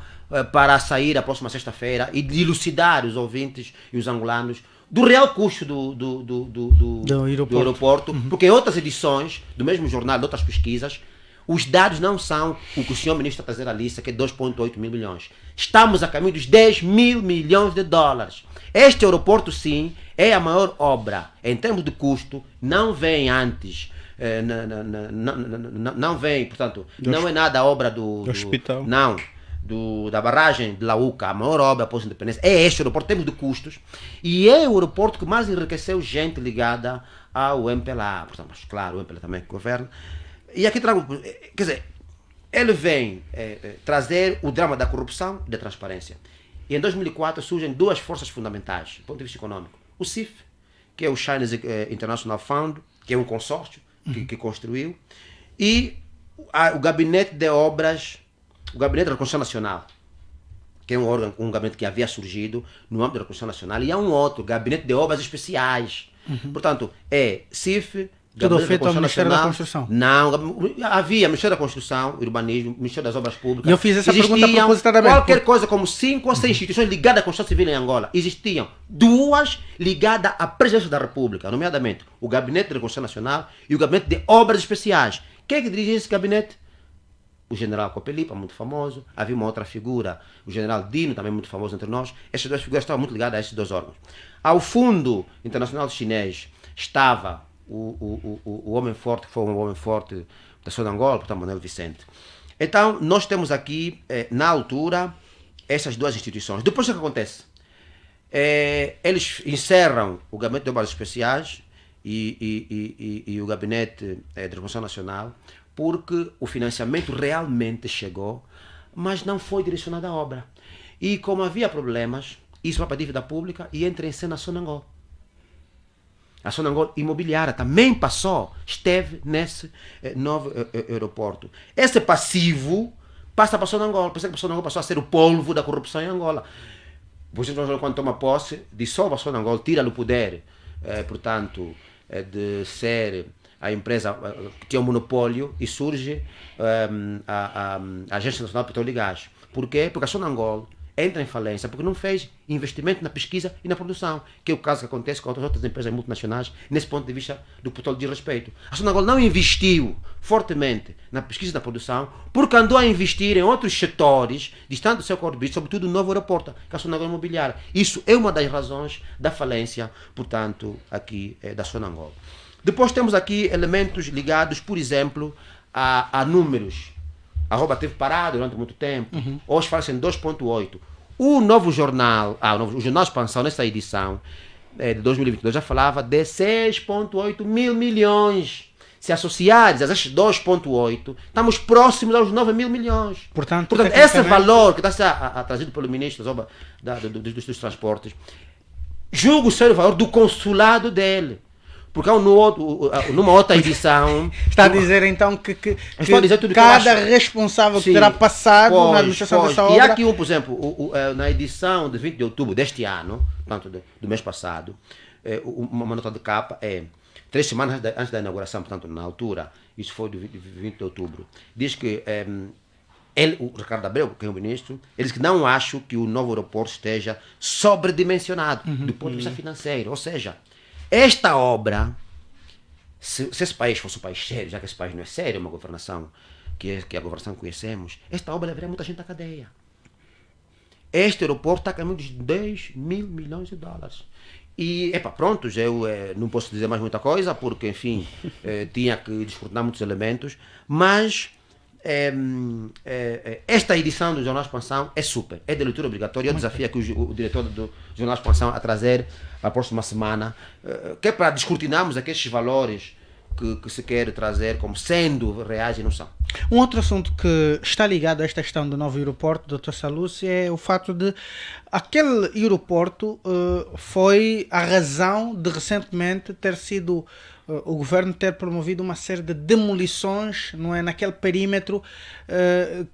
para sair a próxima sexta-feira e dilucidar os ouvintes e os angolanos do real custo do aeroporto, porque em outras edições do mesmo jornal, de outras pesquisas, os dados não são o que o senhor ministro está a trazer a lista, que é 2,8 mil milhões. Estamos a caminho dos 10 mil milhões de dólares. Este aeroporto, sim, é a maior obra. Em termos de custo, não vem antes. Não vem, portanto, não é nada a obra do hospital. Não. Da barragem de Lauca, a maior obra após a independência. É este aeroporto, em termos de custos. E é o aeroporto que mais enriqueceu gente ligada ao MPLA. Portanto, mas claro, o MPLA também governa. E aqui trago, quer dizer, ele vem trazer o drama da corrupção e da transparência. E em 2004 surgem duas forças fundamentais, do ponto de vista econômico. O CIF, que é o Chinese International Fund, que é um consórcio que construiu, e o Gabinete de Obras, o Gabinete da Reconstrução Nacional, que é um órgão, um gabinete que havia surgido no âmbito da Reconstrução Nacional, e há um outro, Gabinete de Obras Especiais. Portanto, é CIF, tudo feito ao Ministério da Construção. Não, havia Ministério da Construção, Urbanismo, Ministério das Obras Públicas. E eu fiz essa pergunta propositadamente. Qualquer coisa como 5 ou 6 instituições ligadas à construção civil em Angola. Existiam 2 ligadas à Presidência da República, nomeadamente o Gabinete de Reconstrução Nacional e o Gabinete de Obras Especiais. Quem é que dirigia esse gabinete? O general Copelipa, muito famoso. Havia uma outra figura, o general Dino, também muito famoso entre nós. Essas duas figuras estavam muito ligadas a esses dois órgãos. Ao Fundo Internacional Chinês estava o homem forte, que foi um homem forte da Sul de Angola, portanto, Manuel Vicente. Então, nós temos aqui, na altura, essas duas instituições. Depois, o que acontece? Eles encerram o Gabinete de Obras Especiais e o Gabinete de Reconstrução Nacional, porque o financiamento realmente chegou, mas não foi direcionado à obra. E como havia problemas, isso vai para a dívida pública e entra em cena a Sonangol. A Sonangol Imobiliária também esteve nesse novo aeroporto. Esse passivo passa para a Sonangol. Por isso que a Sonangol passou a ser o polvo da corrupção em Angola. Por isso, quando toma posse, dissolve a Sonangol, tira-lhe o poder, portanto, de ser a empresa que tinha um monopólio e surge a Agência Nacional de Petróleo e Gás. Por quê? Porque a Sonangol entra em falência porque não fez investimento na pesquisa e na produção, que é o caso que acontece com outras empresas multinacionais nesse ponto de vista do petróleo de respeito. A Sonangol não investiu fortemente na pesquisa e na produção porque andou a investir em outros setores distantes do seu core business, sobretudo o novo aeroporto, que é a Sonangol Imobiliária. Isso é uma das razões da falência, portanto, aqui da Sonangol. Depois temos aqui elementos ligados, por exemplo, a números. A roupa esteve parada durante muito tempo. Hoje fala-se em 2,8. O novo jornal, o Jornal Expansão, nessa edição de 2022, já falava de 6,8 mil milhões. Se associares a esses 2,8, estamos próximos aos 9 mil milhões. Portanto esse valor que está trazido pelo ministro dos Transportes, julgo ser o valor do consulado dele. Porque numa outra edição... Está a dizer então que tudo cada responsável que terá passado na administração dessa obra... E aqui, por exemplo, na edição de 20 de outubro deste ano, portanto, do mês passado, uma nota de capa 3 semanas antes da inauguração, portanto, na altura, isso foi do 20 de outubro, diz que o Ricardo Abreu, que é o ministro, ele diz que não acha que o novo aeroporto esteja sobredimensionado do ponto de vista financeiro, ou seja... Esta obra, se esse país fosse um país sério, já que esse país não é sério, é uma governação que é a governação que conhecemos, esta obra levaria muita gente à cadeia. Este aeroporto está a caminho dos 10 mil milhões de dólares. E, pronto, eu não posso dizer mais muita coisa, porque, enfim, tinha que descortinar muitos elementos, mas esta edição do Jornal Expansão é super, é de leitura obrigatória. Eu desafio aqui o diretor do Jornal Expansão a trazer a próxima semana, que é para descortinarmos aqui estes valores que se quer trazer como sendo reais e não são. Um outro assunto que está ligado a esta questão do novo aeroporto, Dr. Salus, é o fato de aquele aeroporto foi a razão de recentemente ter sido o governo ter promovido uma série de demolições, não é, naquele perímetro,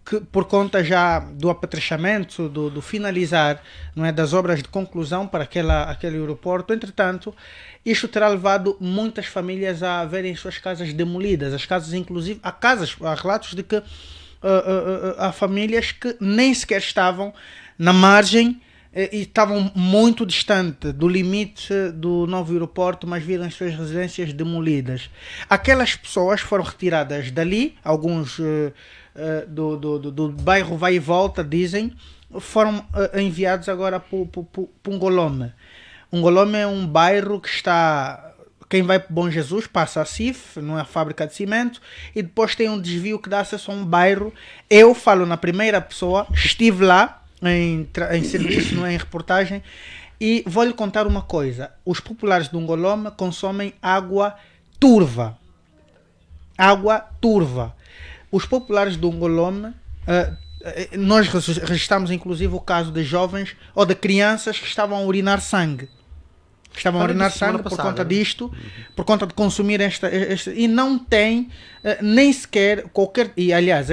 que por conta já do apetrechamento, do finalizar, não é, das obras de conclusão para aquele aeroporto. Entretanto, isto terá levado muitas famílias a verem suas casas demolidas. As casas, inclusive, há relatos de que há famílias que nem sequer estavam na margem e estavam muito distante do limite do novo aeroporto, mas viram as suas residências demolidas. Aquelas pessoas foram retiradas dali, alguns do bairro Vai e Volta, dizem, foram enviados agora para Ungolome. Ungolome é um bairro que está... Quem vai para Bom Jesus passa a CIF, não é a fábrica de cimento, e depois tem um desvio que dá acesso a um bairro. Eu falo na primeira pessoa, estive lá, em serviço, não é, em reportagem, e vou-lhe contar uma coisa. Os populares de Ungolome consomem água turva. Água turva. Os populares de Ungolome, nós registramos inclusive o caso de jovens ou de crianças que estavam a urinar sangue. Estavam a urinar sangue por conta disto, por conta de consumir esta e não tem nem sequer qualquer... E aliás,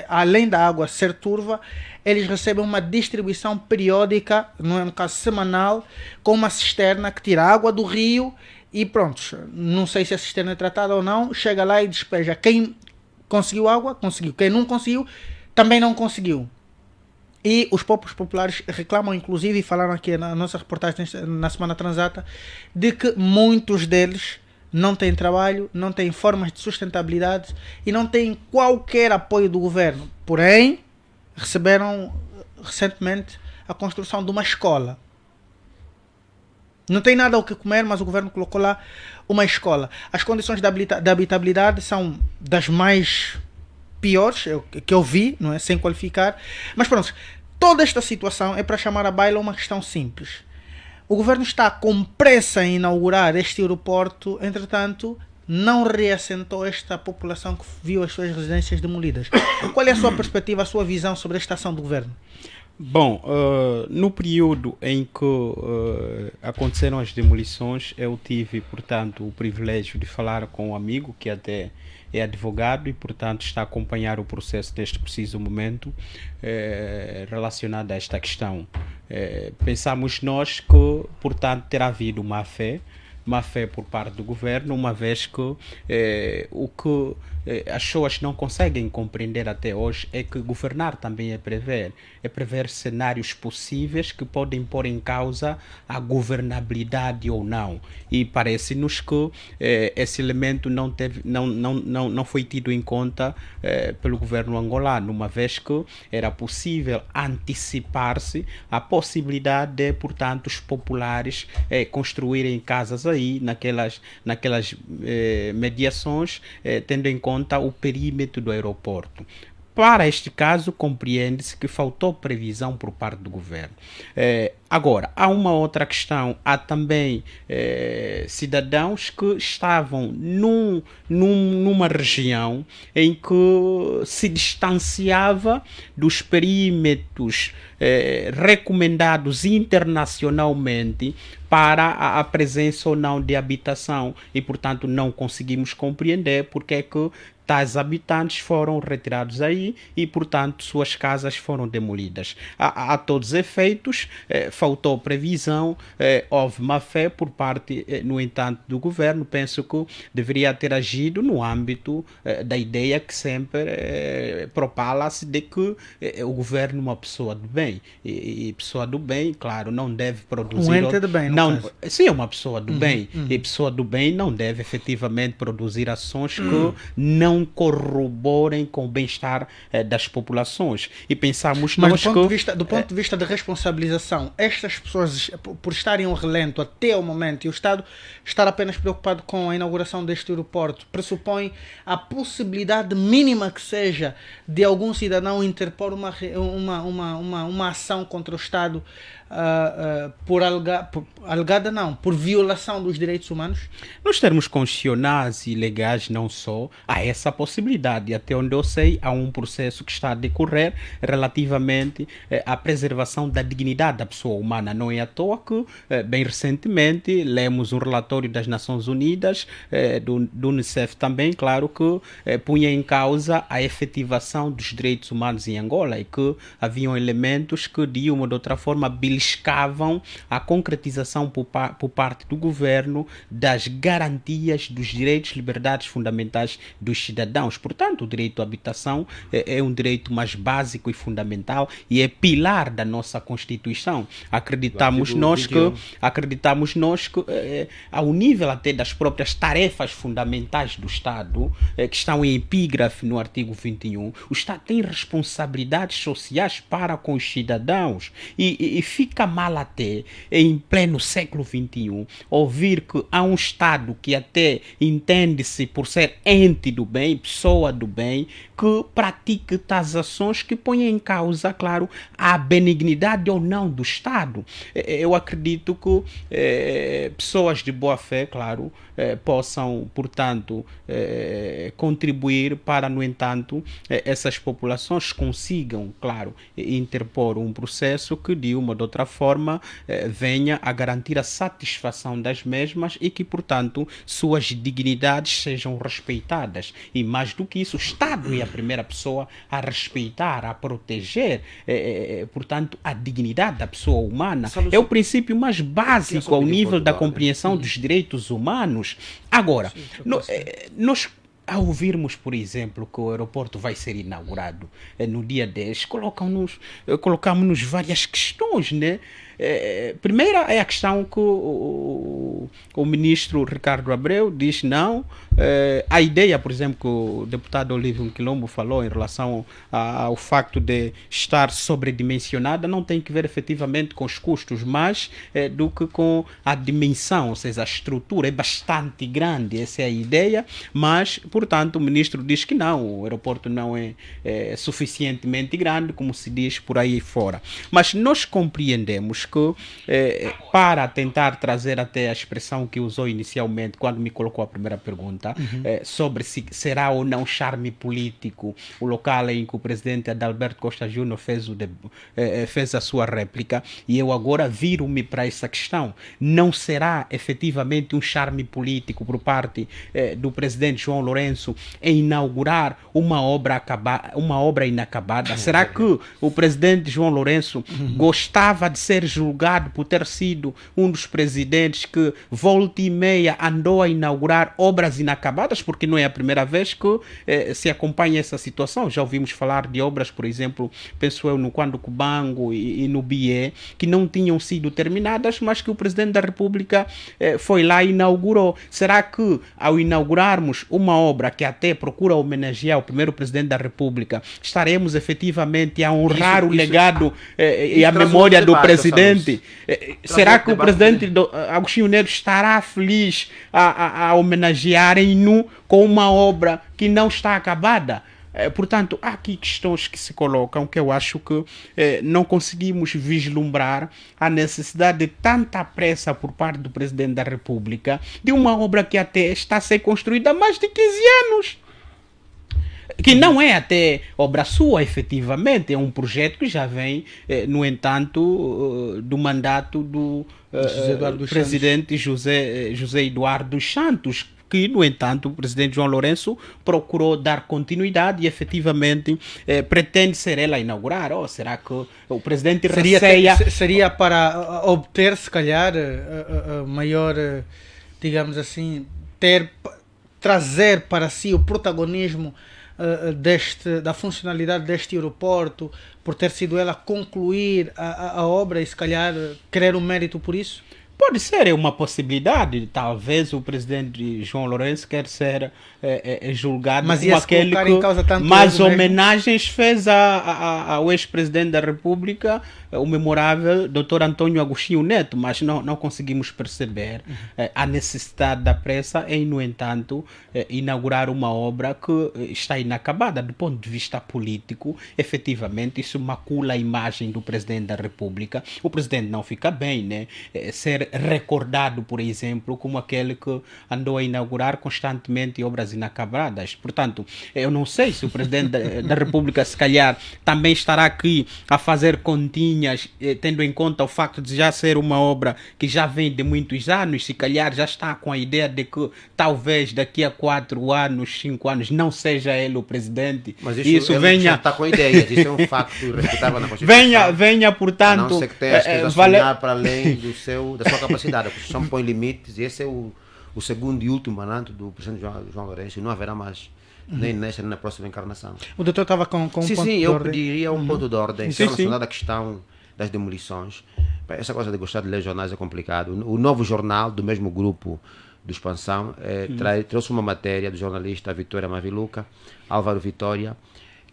além da água ser turva, eles recebem uma distribuição periódica, não é, no caso semanal, com uma cisterna que tira a água do rio e pronto. Não sei se a cisterna é tratada ou não, chega lá e despeja. Quem conseguiu água, conseguiu. Quem não conseguiu, também não conseguiu. E os povos populares reclamam, inclusive, e falaram aqui na nossa reportagem na semana transata, de que muitos deles não têm trabalho, não têm formas de sustentabilidade e não têm qualquer apoio do governo. Porém, receberam recentemente a construção de uma escola. Não tem nada ao que comer, mas o governo colocou lá uma escola. As condições de habitabilidade são das mais piores que eu vi, não é, sem qualificar, mas pronto, toda esta situação é para chamar à baila uma questão simples. O governo está com pressa em inaugurar este aeroporto, entretanto não reassentou esta população que viu as suas residências demolidas. Qual é a sua perspectiva, a sua visão sobre esta ação do governo? Bom, no período em que aconteceram as demolições, eu tive, portanto, o privilégio de falar com um amigo que até é advogado e, portanto, está a acompanhar o processo neste preciso momento relacionado a esta questão. Pensamos nós que, portanto, terá havido má fé por parte do governo, uma vez que o que as pessoas não conseguem compreender até hoje é que governar também é prever cenários possíveis que podem pôr em causa a governabilidade ou não. E parece-nos que esse elemento não foi tido em conta pelo governo angolano, uma vez que era possível antecipar-se a possibilidade de, portanto, os populares construírem casas aí, naquelas mediações, tendo em conta o perímetro do aeroporto. Para este caso, compreende-se que faltou previsão por parte do governo. Agora, há uma outra questão. Há também cidadãos que estavam numa região em que se distanciava dos perímetros recomendados internacionalmente para a presença ou não de habitação e, portanto, não conseguimos compreender porque é que tais habitantes foram retirados aí e, portanto, suas casas foram demolidas. A todos os efeitos, faltou previsão, houve má fé por parte, no entanto, do governo. Penso que deveria ter agido no âmbito da ideia que sempre propala-se de que o governo é uma pessoa do bem. E pessoa do bem, claro, não deve produzir... Um ente do bem, não? Sim, é uma pessoa do bem. E pessoa do bem não deve efetivamente produzir ações que não corroborem com o bem-estar das populações. E pensamos mas nós do ponto de vista de responsabilização, estas pessoas, por estarem ao relento até o momento e o Estado estar apenas preocupado com a inauguração deste aeroporto, pressupõe a possibilidade mínima que seja de algum cidadão interpor uma ação contra o Estado alegada não, por violação dos direitos humanos? Nos termos constitucionais e legais, não só, há essa possibilidade. Até onde eu sei, há um processo que está a decorrer relativamente à preservação da dignidade da pessoa humana. Não é à toa que, bem recentemente, lemos um relatório das Nações Unidas, do Unicef também, claro, que punha em causa a efetivação dos direitos humanos em Angola e que haviam elementos que, de uma ou de outra forma, beliscavam a concretização por parte do governo das garantias dos direitos e liberdades fundamentais dos cidadãos. Portanto, o direito à habitação é um direito mais básico e fundamental e é pilar da nossa Constituição. Acreditamos nós que, ao nível até das próprias tarefas fundamentais do Estado, que estão em epígrafe no artigo 21, o Estado tem responsabilidades sociais para com os cidadãos e fica mal até, em pleno século XXI, ouvir que há um Estado que até entende-se por ser ente do bem, pessoa do bem, que pratique tais ações que põem em causa, claro, a benignidade ou não do Estado. Eu acredito que pessoas de boa fé, claro, possam, portanto, contribuir para, no entanto, essas populações consigam, claro, interpor um processo que, de uma ou de outra forma, venha a garantir a satisfação das mesmas e que, portanto, suas dignidades sejam respeitadas. E, mais do que isso, o Estado é a primeira pessoa a respeitar, a proteger, portanto, a dignidade da pessoa humana. É o princípio mais básico ao nível da compreensão dos direitos humanos. Agora, nós, ao ouvirmos, por exemplo, que o aeroporto vai ser inaugurado no dia 10, colocamos-nos várias questões, né? Primeira é a questão que o ministro Ricardo Abreu diz não. A ideia, por exemplo, que o deputado Olívio Quilombo falou em relação ao facto de estar sobredimensionada não tem que ver efetivamente com os custos, mas do que com a dimensão, ou seja, a estrutura é bastante grande, essa é a ideia, mas, portanto, o ministro diz que não, o aeroporto não é suficientemente grande, como se diz por aí fora. Mas nós compreendemos que, para tentar trazer até a expressão que usou inicialmente, quando me colocou a primeira pergunta, sobre se será ou não charme político o local em que o presidente Adalberto Costa Júnior fez a sua réplica, e eu agora viro-me para essa questão. Não será efetivamente um charme político por parte do presidente João Lourenço em inaugurar uma obra inacabada? Será que o presidente João Lourenço gostava de ser julgado por ter sido um dos presidentes que volta e meia andou a inaugurar obras inacabadas? Porque não é a primeira vez que se acompanha essa situação. Já ouvimos falar de obras, por exemplo, penso eu, no Quando Cubango e no Bié, que não tinham sido terminadas, mas que o presidente da República foi lá e inaugurou. Será que, ao inaugurarmos uma obra que até procura homenagear o primeiro presidente da República, estaremos efetivamente a honrar o legado e a memória do presidente? Será que o presidente Agostinho Neto estará feliz a homenagearem-no com uma obra que não está acabada? Portanto, há aqui questões que se colocam que eu acho que não conseguimos vislumbrar a necessidade de tanta pressa por parte do presidente da República de uma obra que até está a ser construída há mais de 15 anos. Que não é até obra sua, efetivamente, é um projeto que já vem, no entanto, do mandato do presidente José Eduardo dos Santos, que, no entanto, o presidente João Lourenço procurou dar continuidade e, efetivamente, pretende ser ela a inaugurar. Ou será que o presidente receia... Seria para obter, se calhar, maior, digamos assim, trazer para si o protagonismo da funcionalidade deste aeroporto, por ter sido ela a concluir a obra e, se calhar, querer o mérito por isso? Pode ser, é uma possibilidade. Talvez o presidente João Lourenço quer ser julgado Mas como ia-se aquele colocar que em causa tanto mais ele mesmo? homenagens fez ao ex-presidente da República, o memorável Dr. Antônio Agostinho Neto, mas não conseguimos perceber a necessidade da pressa em, no entanto, inaugurar uma obra que está inacabada. Do ponto de vista político, efetivamente, isso macula a imagem do presidente da República. O presidente não fica bem, né? Ser recordado, por exemplo, como aquele que andou a inaugurar constantemente obras inacabadas. Portanto, eu não sei se o presidente da República, se calhar, também estará aqui a fazer continhas, tendo em conta o facto de já ser uma obra que já vem de muitos anos, se calhar já está com a ideia de que talvez daqui a 4 anos, 5 anos, não seja ele o presidente. Mas isso ele venha... já está com ideias, isso é um facto respeitável na Constituição. Venha, A portanto... não ser que tenha a esquerda sonhar para além da sua capacidade. A Constituição põe limites e esse é o segundo e último mandato do presidente João Lourenço e não haverá mais, nem nesta nem na próxima encarnação. O doutor estava com um ponto Sim, de eu ordem. pediria um ponto de ordem Sim, relacionado à questão das demolições. Essa coisa de gostar de ler jornais é complicado. O novo jornal do mesmo grupo do Expansão trouxe uma matéria do jornalista Vitória Maviluca, Álvaro Vitória,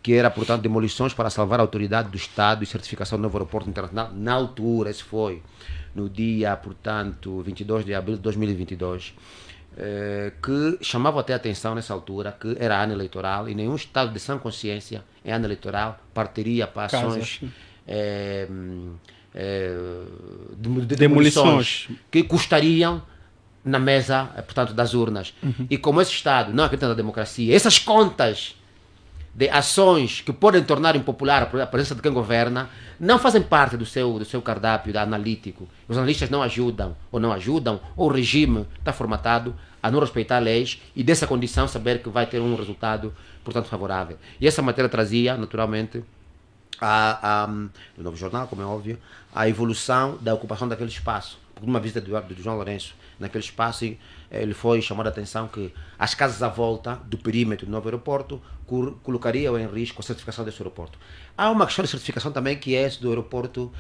que era, portanto, demolições para salvar a autoridade do Estado e certificação do novo aeroporto internacional. Na altura, esse foi no dia, portanto, 22 de abril de 2022, que chamava até a atenção nessa altura que era ano eleitoral e nenhum Estado de sã consciência em ano eleitoral partiria para ações de demolições que custariam na mesa, portanto, das urnas. E como esse Estado não acredita na democracia, essas contas de ações que podem tornar impopular a presença de quem governa não fazem parte do seu cardápio analítico. Os analistas não ajudam, ou o regime está formatado a não respeitar leis e dessa condição saber que vai ter um resultado, portanto, favorável. E essa matéria trazia, naturalmente, no novo jornal, como é óbvio, a evolução da ocupação daquele espaço. Porque numa visita do João Lourenço naquele espaço, ele foi chamado a atenção que as casas à volta do perímetro do novo aeroporto colocariam em risco a certificação desse aeroporto. Há uma questão de certificação também que é esse do aeroporto,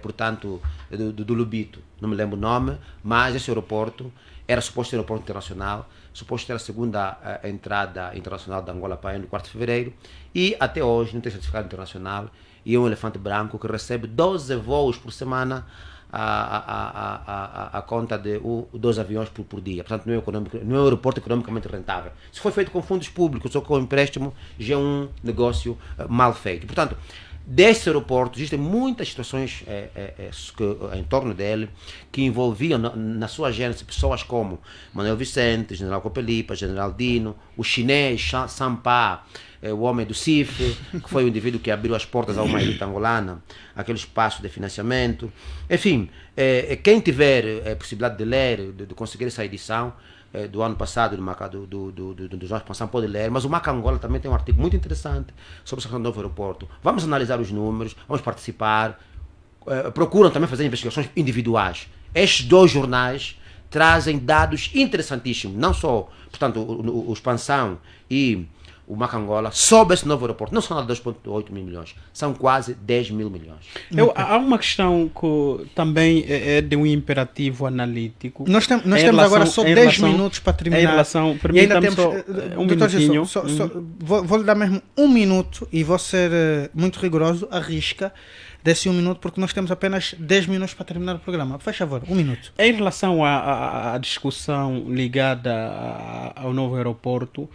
portanto, do Lubito. Não me lembro o nome, mas esse aeroporto era suposto ser um aeroporto internacional, suposto ter a segunda entrada internacional da Angola para no 4 de fevereiro, e até hoje não tem certificado internacional, e é um elefante branco que recebe 12 voos por semana a conta de 12 aviões por dia. Portanto, não é um aeroporto economicamente rentável. Se foi feito com fundos públicos ou com empréstimo, já é um negócio mal feito. Portanto, desse aeroporto existem muitas situações em torno dele que envolviam na sua gênese pessoas como Manuel Vicente, General Copelipa, General Dino, o chinês Sampa, o homem do CIF, que foi o indivíduo que abriu as portas a uma elite angolana, aquele espaço de financiamento. Enfim, quem tiver possibilidade de ler, de conseguir essa edição do ano passado do Jorge Expansão pode ler, mas o Maca Angola também tem um artigo muito interessante sobre a questão do novo aeroporto. Vamos analisar os números, vamos participar, procuram também fazer investigações individuais. Estes dois jornais trazem dados interessantíssimos, não só, portanto, o Expansão e o Maca Angola, sobre esse novo aeroporto. Não são nada 2,8 mil milhões, são quase 10 mil milhões. Há uma questão que também é de um imperativo analítico. Nós temos agora só 10 minutos para terminar. Em relação, e ainda temos só um minutinho. Vou-lhe dar mesmo um minuto e vou ser muito rigoroso, arrisca desse 1 minuto, porque nós temos apenas 10 minutos para terminar o programa. Faz favor, 1 minuto. Em relação à discussão ligada ao novo aeroporto,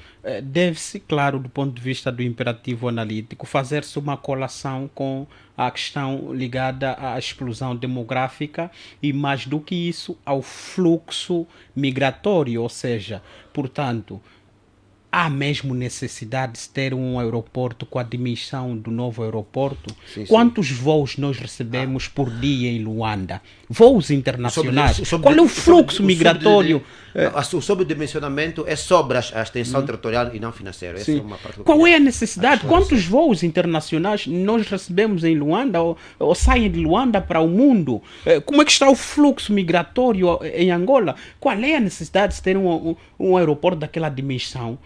deve-se, claro, do ponto de vista do imperativo analítico, fazer-se uma colação com a questão ligada à explosão demográfica e, mais do que isso, ao fluxo migratório, ou seja, portanto, há mesmo necessidade de ter um aeroporto com a dimensão do novo aeroporto? Sim, Quantos voos nós recebemos por dia em Luanda? Voos internacionais? Sobre Qual é o fluxo migratório? O sobredimensionamento é sobre a extensão territorial e não financeira. Essa é uma parte Qual é a necessidade? Quantos voos internacionais nós recebemos em Luanda ou saem de Luanda para o mundo? Como é que está o fluxo migratório em Angola? Qual é a necessidade de ter um aeroporto daquela dimensão?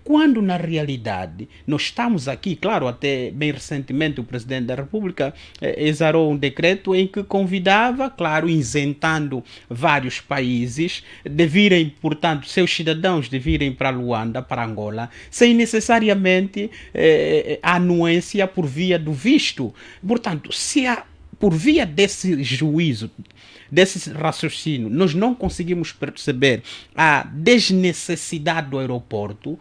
Quando na realidade nós estamos aqui, claro, até bem recentemente o Presidente da República exarou um decreto em que convidava, claro, claro, isentando vários países de virem, portanto, seus cidadãos de virem para Luanda, para Angola, sem necessariamente a anuência por via do visto. Portanto, se há, por via desse juízo, desse raciocínio, nós não conseguimos perceber a desnecessidade do aeroporto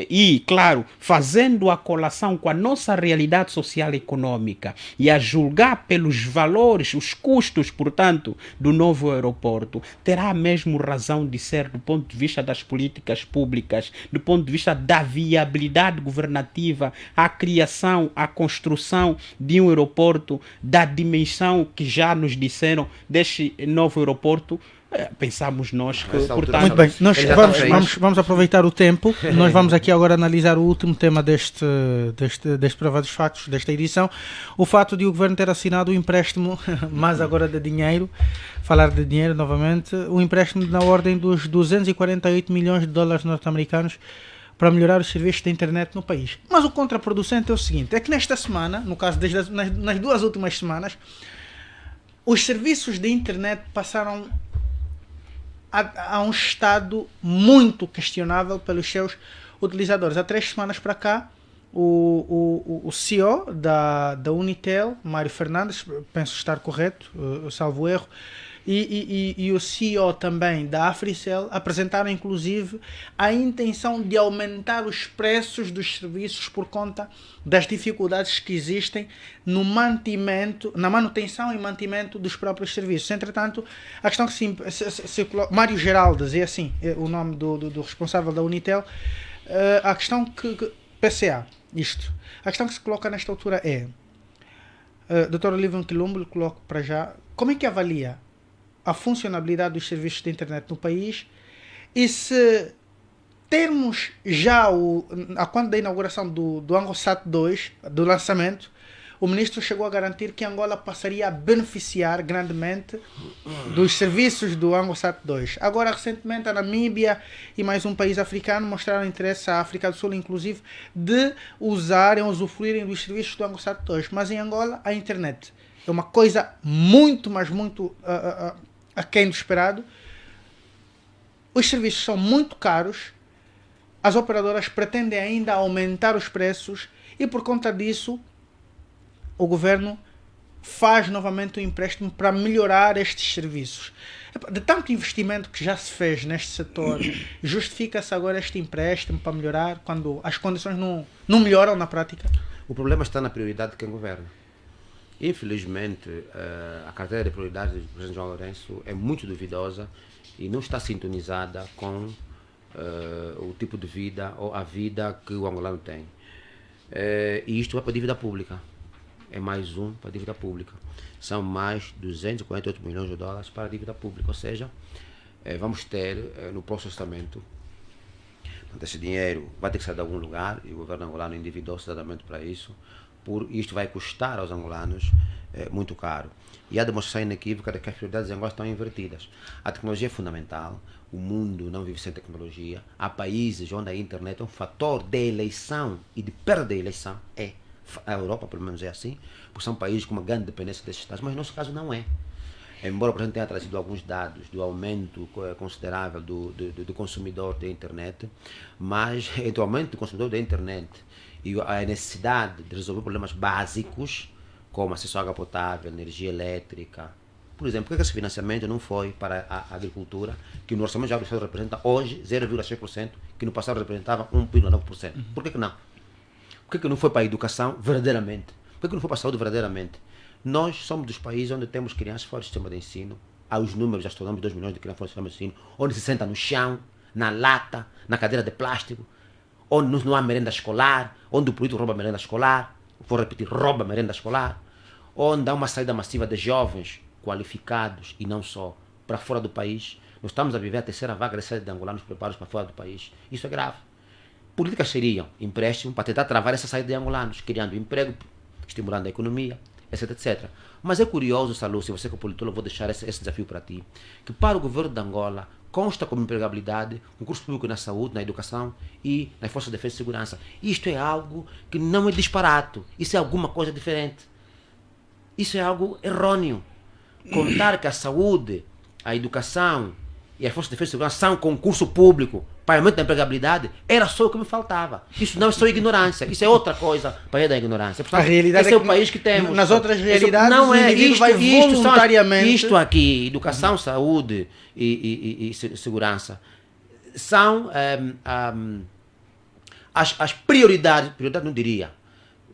e, claro, fazendo a colação com a nossa realidade social e econômica e a julgar pelos valores, os custos, portanto, do novo aeroporto, terá mesmo razão de ser do ponto de vista das políticas públicas, do ponto de vista da viabilidade governativa, a criação, a construção de um aeroporto da dimensão que já nos disseram deste novo aeroporto. Pensamos nós que, portanto... Muito bem, nós vamos aproveitar o tempo. Nós vamos aqui agora analisar o último tema deste Prova dos Factos, desta edição. O fato de o Governo ter assinado o empréstimo, mas agora de dinheiro, falar de dinheiro novamente, um empréstimo na ordem dos 248 milhões de dólares norte-americanos para melhorar os serviços de internet no país. Mas o contraproducente é o seguinte, é que nesta semana, no caso nas 2 últimas semanas, os serviços de internet passaram a um estado muito questionável pelos seus utilizadores. Há 3 semanas para cá, o CEO da Unitel, Mário Fernandes, penso estar correto, salvo erro, e o CEO também da Africell apresentaram inclusive a intenção de aumentar os preços dos serviços por conta das dificuldades que existem no mantimento, na manutenção e mantimento dos próprios serviços. Entretanto, a questão que se Mário Geraldes, é assim o nome do responsável da Unitel, a questão que PCA, a questão que se coloca nesta altura é, Dr. Olívio Quilombo, lhe coloco para já, como é que avalia a funcionalidade dos serviços de internet no país e se termos já a quando da inauguração do ANGOSAT 2, do lançamento, o ministro chegou a garantir que Angola passaria a beneficiar grandemente dos serviços do ANGOSAT 2. Agora, recentemente, a Namíbia e mais um país africano mostraram interesse, a África do Sul inclusive, de usufruírem dos serviços do ANGOSAT 2. Mas em Angola, a internet é uma coisa muito, mas muito aquém do esperado. Os serviços são muito caros, as operadoras pretendem ainda aumentar os preços e por conta disso o governo faz novamente um empréstimo para melhorar estes serviços. De tanto investimento que já se fez neste setor, justifica-se agora este empréstimo para melhorar quando as condições não melhoram na prática? O problema está na prioridade de quem governa. Infelizmente, a carteira de prioridades do presidente João Lourenço é muito duvidosa e não está sintonizada com o tipo de vida ou a vida que o angolano tem. E isto é para a dívida pública. É mais um para a dívida pública. São mais 248 milhões de dólares para a dívida pública. Ou seja, vamos ter no próximo orçamento, esse dinheiro vai ter que sair de algum lugar e o governo angolano endividou-se exatamente para isso. Isto vai custar aos angolanos muito caro. E a demonstração inequívoca de que as prioridades em Angola estão invertidas. A tecnologia é fundamental, o mundo não vive sem tecnologia. Há países onde a internet é um fator de eleição e de perda de eleição. A Europa, pelo menos, é assim, porque são países com uma grande dependência desses estados, mas no nosso caso não é. Embora o presidente tenha trazido alguns dados do aumento considerável do consumidor da internet, mas entre o aumento do consumidor da internet e a necessidade de resolver problemas básicos, como acesso à água potável, energia elétrica. Por exemplo, por que esse financiamento não foi para a agricultura, que no orçamento já do Estado representa hoje 0,6%, que no passado representava 1,9%? Por que não? Por que não foi para a educação verdadeiramente? Por que não foi para a saúde verdadeiramente? Nós somos dos países onde temos crianças fora do sistema de ensino, aos números astronômicos, 2 milhões de crianças fora do sistema de ensino, onde se senta no chão, na lata, na cadeira de plástico, onde não há merenda escolar, onde o político rouba a merenda escolar, vou repetir, rouba a merenda escolar, onde há uma saída massiva de jovens qualificados e não só, para fora do país. Nós estamos a viver a terceira vaga de saída de angolanos preparados para fora do país. Isso é grave. Políticas seriam empréstimo para tentar travar essa saída de angolanos, criando emprego, estimulando a economia, etc, etc. Mas é curioso, Salou, se você que é politólogo, vou deixar esse desafio para ti, que para o governo de Angola consta como empregabilidade um curso público na saúde, na educação e nas forças de defesa e segurança. Isto é algo que não é disparato, isso é alguma coisa diferente. Isso é algo errôneo. contar que a saúde, a educação e as forças de defesa e segurança são concurso público para aumento da empregabilidade, era só o que me faltava. Isso não é só ignorância, isso é outra coisa para ir da ignorância. Portanto, A realidade esse é é o que país que temos. nas outras realidades, não o é indivíduo isto, vai isto, voluntariamente. isto aqui, educação, saúde e segurança, são as prioridades, prioridade não diria,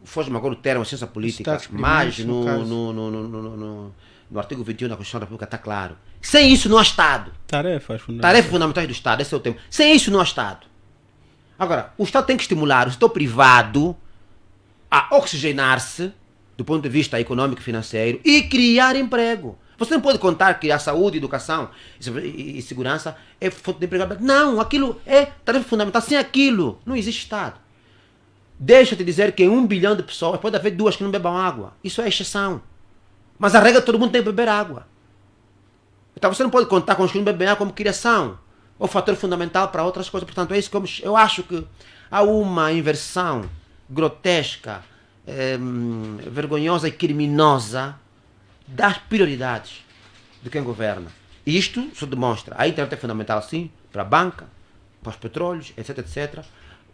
foge-me agora o termo, a ciência política, Estados primários, mas no caso. no artigo 21 da Constituição da República está claro. Sem isso não há Estado. Tarefas fundamentais. Tarefas fundamentais do Estado, esse é o tema. Sem isso não há Estado. Agora, o Estado tem que estimular o setor privado a oxigenar-se do ponto de vista econômico e financeiro e criar emprego. Você não pode contar que a saúde, educação e segurança é fonte de empregabilidade. Não, aquilo é tarefa fundamental. Sem aquilo, não existe Estado. Deixa-te dizer que em 1 bilhão de pessoas pode haver 2 que não bebam água. Isso é exceção. Mas a regra é que todo mundo tem que beber água. Então você não pode contar com os que não bebem água como criação ou fator fundamental para outras coisas. Portanto, é isso que eu acho que há uma inversão grotesca, vergonhosa e criminosa das prioridades de quem governa. E isto só demonstra. A internet é fundamental, sim, para a banca, para os petróleos, etc, etc.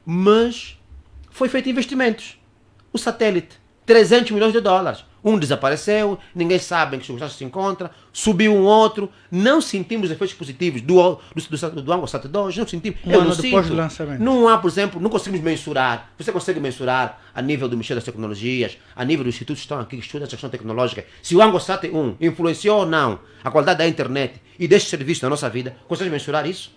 Mas foi feito investimentos. O satélite, 300 milhões de dólares. Um desapareceu, ninguém sabe em que circunstâncias se encontra, subiu um outro, não sentimos efeitos positivos do AngoSat 2, não sentimos. Um ano depois do lançamento. Não há, por exemplo, não conseguimos mensurar. Você consegue mensurar a nível do Ministério das Tecnologias, a nível dos institutos que estão aqui que estudam essa questão tecnológica, se o AngoSat 1 influenciou ou não a qualidade da internet e deste serviço na nossa vida, consegue mensurar isso?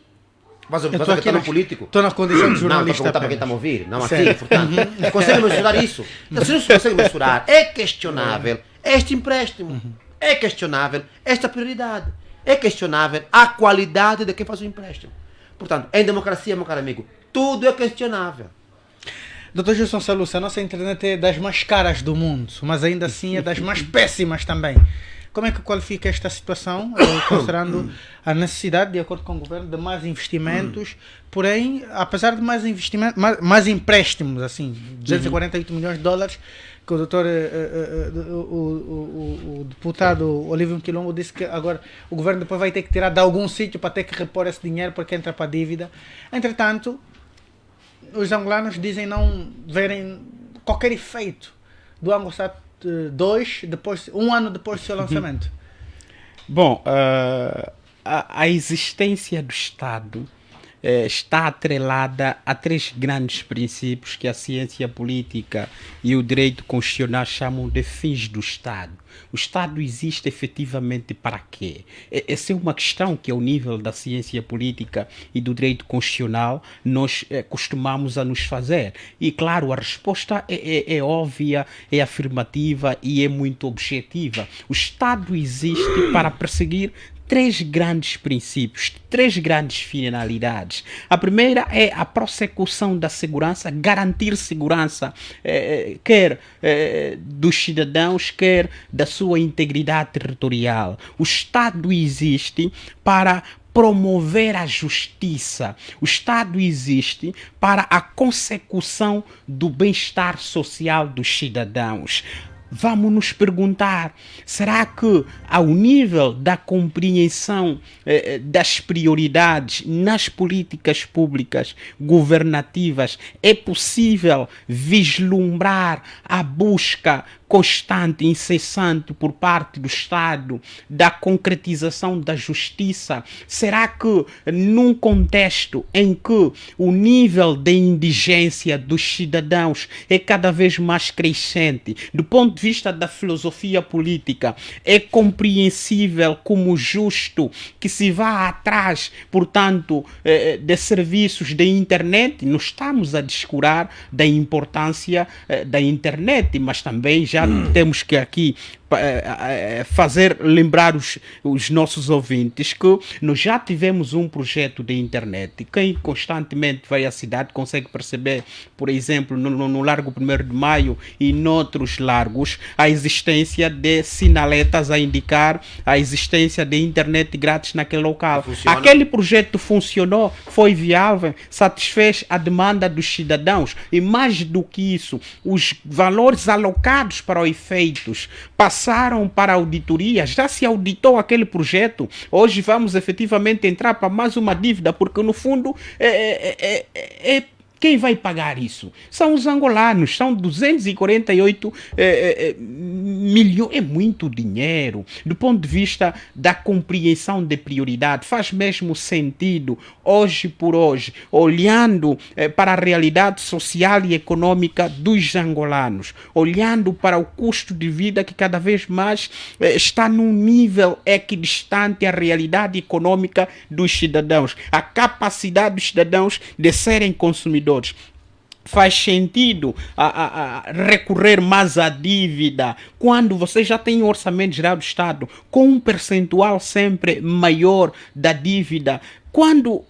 Mas eu estou aqui no político. Estou na condição de jornalista. Não, estou a perguntar para quem está a me ouvir. Não aqui, portanto. Consegue mensurar isso? Então, se não se consegue mensurar, é questionável este empréstimo. É questionável esta prioridade. É questionável a qualidade de quem faz o empréstimo. Portanto, em democracia, meu caro amigo, tudo é questionável. Dr. Gilson Salusa, a nossa internet é das mais caras do mundo, mas ainda assim é das mais péssimas também. Como é que qualifica esta situação, considerando a necessidade, de acordo com o governo, de mais investimentos, porém, apesar de mais investimentos, mais empréstimos, assim, 248 milhões de dólares, que o doutor, o deputado Olívio Quilombo disse que agora o governo depois vai ter que tirar de algum sítio para ter que repor esse dinheiro porque entra para a dívida. Entretanto, os angolanos dizem não verem qualquer efeito do AngoSat 2 um ano depois do seu lançamento. Bom, a existência do Estado está atrelada a 3 grandes princípios que a ciência política e o direito constitucional chamam de fins do Estado. O Estado existe efetivamente para quê? Essa é uma questão que, ao nível da ciência política e do direito constitucional, nós costumamos a nos fazer. E, claro, a resposta é óbvia, é afirmativa e é muito objetiva. O Estado existe para perseguir 3 grandes princípios, 3 grandes finalidades. A primeira é a prossecução da segurança, garantir segurança, quer dos cidadãos, quer da sua integridade territorial. O Estado existe para promover a justiça. O Estado existe para a consecução do bem-estar social dos cidadãos. Vamos nos perguntar, será que ao nível da compreensão das prioridades nas políticas públicas governativas é possível vislumbrar a busca constante, incessante por parte do Estado da concretização da justiça? Será que num contexto em que o nível de indigência dos cidadãos é cada vez mais crescente, do ponto de vista da filosofia política, é compreensível como justo que se vá atrás, portanto, de serviços de internet? Não estamos a descurar da importância da internet, mas também já temos que aqui fazer lembrar os nossos ouvintes que nós já tivemos um projeto de internet. Quem constantemente vai à cidade consegue perceber, por exemplo, no Largo 1º de Maio e noutros largos, a existência de sinaletas a indicar a existência de internet grátis naquele local. Aquele projeto funcionou, foi viável, satisfez a demanda dos cidadãos e, mais do que isso, os valores alocados para os efeitos passaram passaram para a auditoria, já se auditou aquele projeto, hoje vamos efetivamente entrar para mais uma dívida, porque no fundo quem vai pagar isso? São os angolanos, são 248 milhões, é muito dinheiro. Do ponto de vista da compreensão de prioridade, faz mesmo sentido, hoje por hoje, olhando para a realidade social e econômica dos angolanos, olhando para o custo de vida que cada vez mais está num nível equidistante à realidade econômica dos cidadãos, a capacidade dos cidadãos de serem consumidores. Faz sentido recorrer mais à dívida quando você já tem um orçamento geral do Estado com um percentual sempre maior da dívida, quando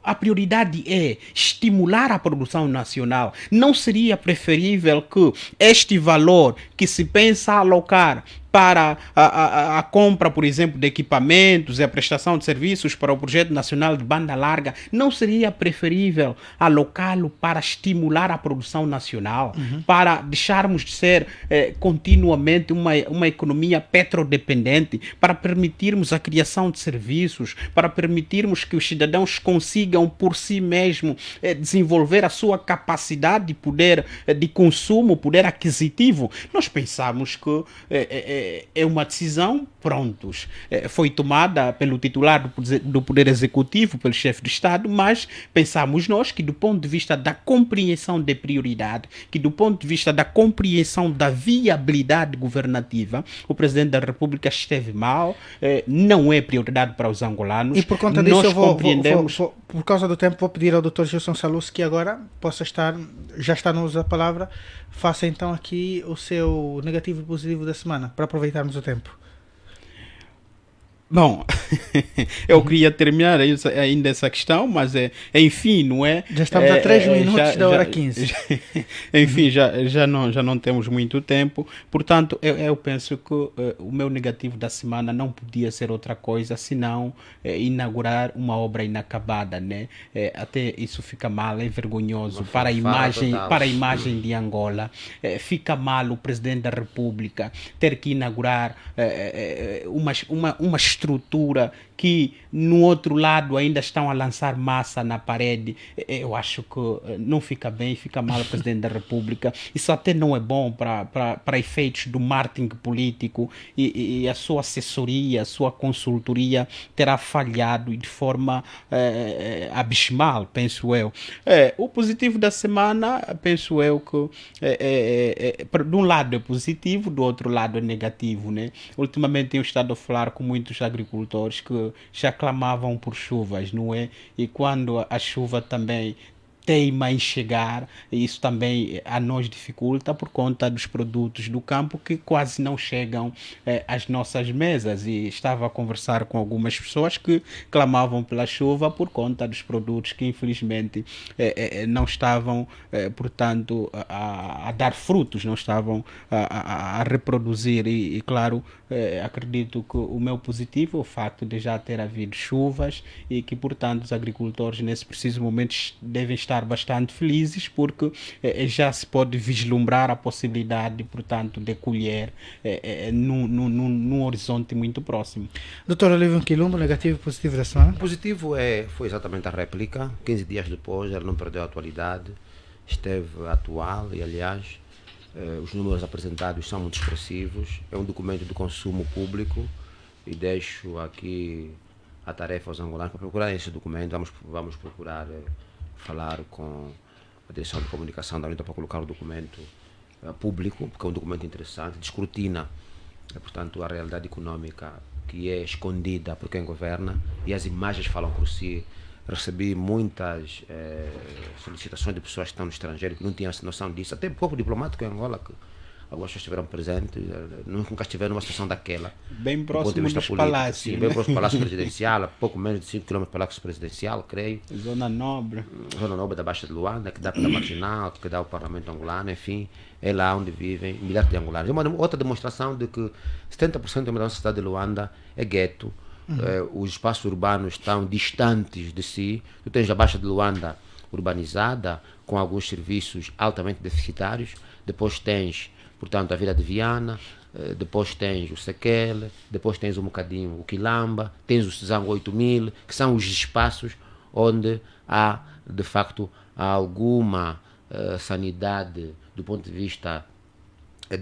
a prioridade é estimular a produção nacional. Não seria preferível que este valor que se pensa alocar para a compra, por exemplo, de equipamentos e a prestação de serviços para o projeto nacional de banda larga, não seria preferível alocá-lo para estimular a produção nacional, para deixarmos de ser continuamente uma economia petrodependente, para permitirmos a criação de serviços, para permitirmos que os cidadãos consigam por si mesmos desenvolver a sua capacidade de poder de consumo, poder aquisitivo? Nós pensamos que é uma decisão, prontos, foi tomada pelo titular do Poder Executivo, pelo chefe do Estado, mas pensamos nós que do ponto de vista da compreensão de prioridade, que do ponto de vista da compreensão da viabilidade governativa, o Presidente da República esteve mal, não é prioridade para os angolanos. E por conta disso nós compreendemos... por causa do tempo, vou pedir ao Dr. Gilson Salus que agora possa estar, já está no uso da palavra, faça então aqui o seu negativo e positivo da semana, para aproveitarmos o tempo. Bom, eu queria terminar ainda essa questão, mas enfim, não é? Já estamos a 3 minutos da hora 15. Enfim, já não temos muito tempo. Portanto, eu penso que o meu negativo da semana não podia ser outra coisa senão inaugurar uma obra inacabada, né? Até isso fica mal, é vergonhoso para a imagem de Angola. Fica mal o Presidente da República ter que inaugurar uma estrutura que no outro lado ainda estão a lançar massa na parede. Eu acho que não fica bem, fica mal o Presidente da República. Isso até não é bom para efeitos do marketing político, e a sua assessoria, a sua consultoria terá falhado de forma abismal, penso eu. O positivo da semana, penso eu que de um lado é positivo, do outro lado é negativo, né? Ultimamente tenho estado a falar com muitos agricultores que já clamavam por chuvas, não é? E quando a chuva também teima em chegar, isso também a nós dificulta por conta dos produtos do campo que quase não chegam às nossas mesas. E estava a conversar com algumas pessoas que clamavam pela chuva por conta dos produtos que infelizmente não estavam, portanto, a dar frutos, não estavam a reproduzir. E claro, acredito que o meu positivo é o facto de já ter havido chuvas e que, portanto, os agricultores nesse preciso momento devem estar bastante felizes, porque já se pode vislumbrar a possibilidade, portanto, de colher num horizonte muito próximo. Dr. Olívio Quilombo, negativo e positivo da semana? O positivo foi exatamente a réplica. 15 dias depois, ela não perdeu a atualidade, esteve atual e, aliás, os números apresentados são muito expressivos. É um documento de consumo público e deixo aqui a tarefa aos angolanos para procurarem esse documento. Vamos procurar falar com a direção de comunicação da UNITA para colocar o documento público, porque é um documento interessante, descortina, portanto, a realidade econômica que é escondida por quem governa, e as imagens falam por si. Recebi muitas solicitações de pessoas que estão no estrangeiro que não tinham noção disso, até pouco diplomático em Angola, que algumas pessoas estiveram presentes, nunca estiveram numa situação daquela. Bem próximo dos político, palácios. Sim, bem próximo do Palácio Presidencial, a pouco menos de 5 km do Palácio Presidencial, creio. Zona Nobre. Zona Nobre da Baixa de Luanda, que dá para a Marginal, que dá o Parlamento angolano, enfim, é lá onde vivem milhares de angolanos. É uma outra demonstração de que 70% da nossa cidade de Luanda é gueto. Os espaços urbanos estão distantes de si. Tu tens a Baixa de Luanda urbanizada, com alguns serviços altamente deficitários. Depois tens, portanto, a Vila de Viana, depois tens o Sequele, depois tens um bocadinho o Quilamba, tens o Zango 8000, que são os espaços onde há, de facto, alguma sanidade do ponto de vista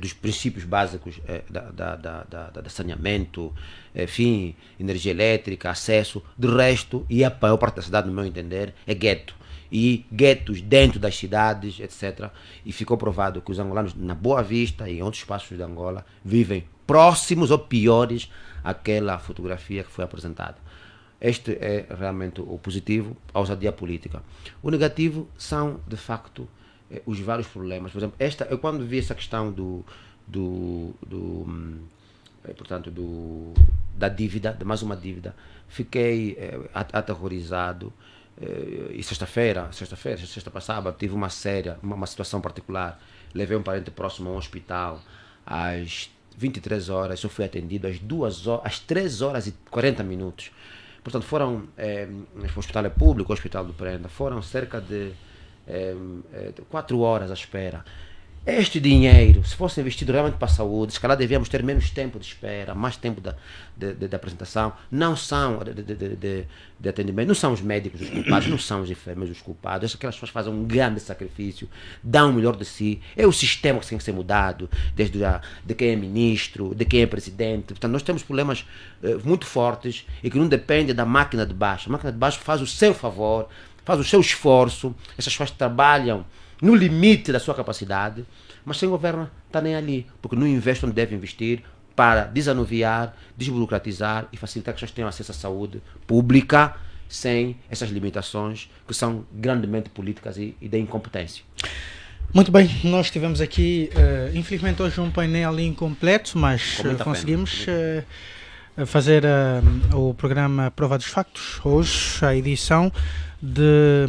dos princípios básicos da saneamento, enfim, energia elétrica, acesso. De resto, e a maior parte da cidade, no meu entender, é gueto. E guetos dentro das cidades, etc. E ficou provado que os angolanos, na Boa Vista e em outros espaços de Angola, vivem próximos ou piores àquela fotografia que foi apresentada. Este é realmente o positivo, a ousadia política. O negativo são, de facto, os vários problemas. Por exemplo, eu quando vi essa questão da dívida, de mais uma dívida, fiquei aterrorizado. E sexta passada, tive uma situação particular. Levei um parente próximo a um hospital às 23 horas, eu fui atendido às 3 horas e 40 minutos. Portanto, o hospital é público, o hospital do Prenda, foram cerca de 4 horas à espera. Este dinheiro, se fosse investido realmente para a saúde, se calhar devíamos ter menos tempo de espera, mais tempo de apresentação. Não são de atendimento, não são os médicos os culpados, não são os enfermeiros os culpados. Aquelas pessoas fazem um grande sacrifício, dão o melhor de si. É o sistema que tem que ser mudado, desde de quem é ministro, de quem é presidente. Portanto, nós temos problemas muito fortes e que não dependem da máquina de baixo. A máquina de baixo faz o seu favor, faz o seu esforço. Essas pessoas trabalham no limite da sua capacidade, mas sem governo está nem ali, porque não investe onde deve investir para desanuviar, desburocratizar e facilitar que as pessoas tenham acesso à saúde pública sem essas limitações que são grandemente políticas e de incompetência. Muito bem, nós tivemos aqui, infelizmente hoje um painel incompleto, mas conseguimos fazer o programa Prova dos Factos, hoje a edição de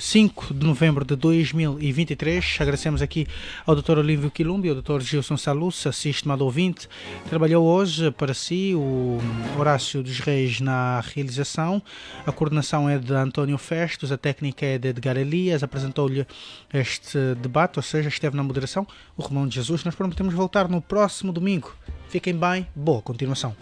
5 de novembro de 2023. Agradecemos aqui ao Dr. Olívio Quilumbi, ao Dr. Gilson Salussa, estimado ouvinte. Trabalhou hoje para si o Horácio dos Reis na realização. A coordenação é de António Festos, a técnica é de Edgar Elias. Apresentou-lhe este debate, ou seja, esteve na moderação o Romão de Jesus. Nós prometemos voltar no próximo domingo. Fiquem bem, boa continuação.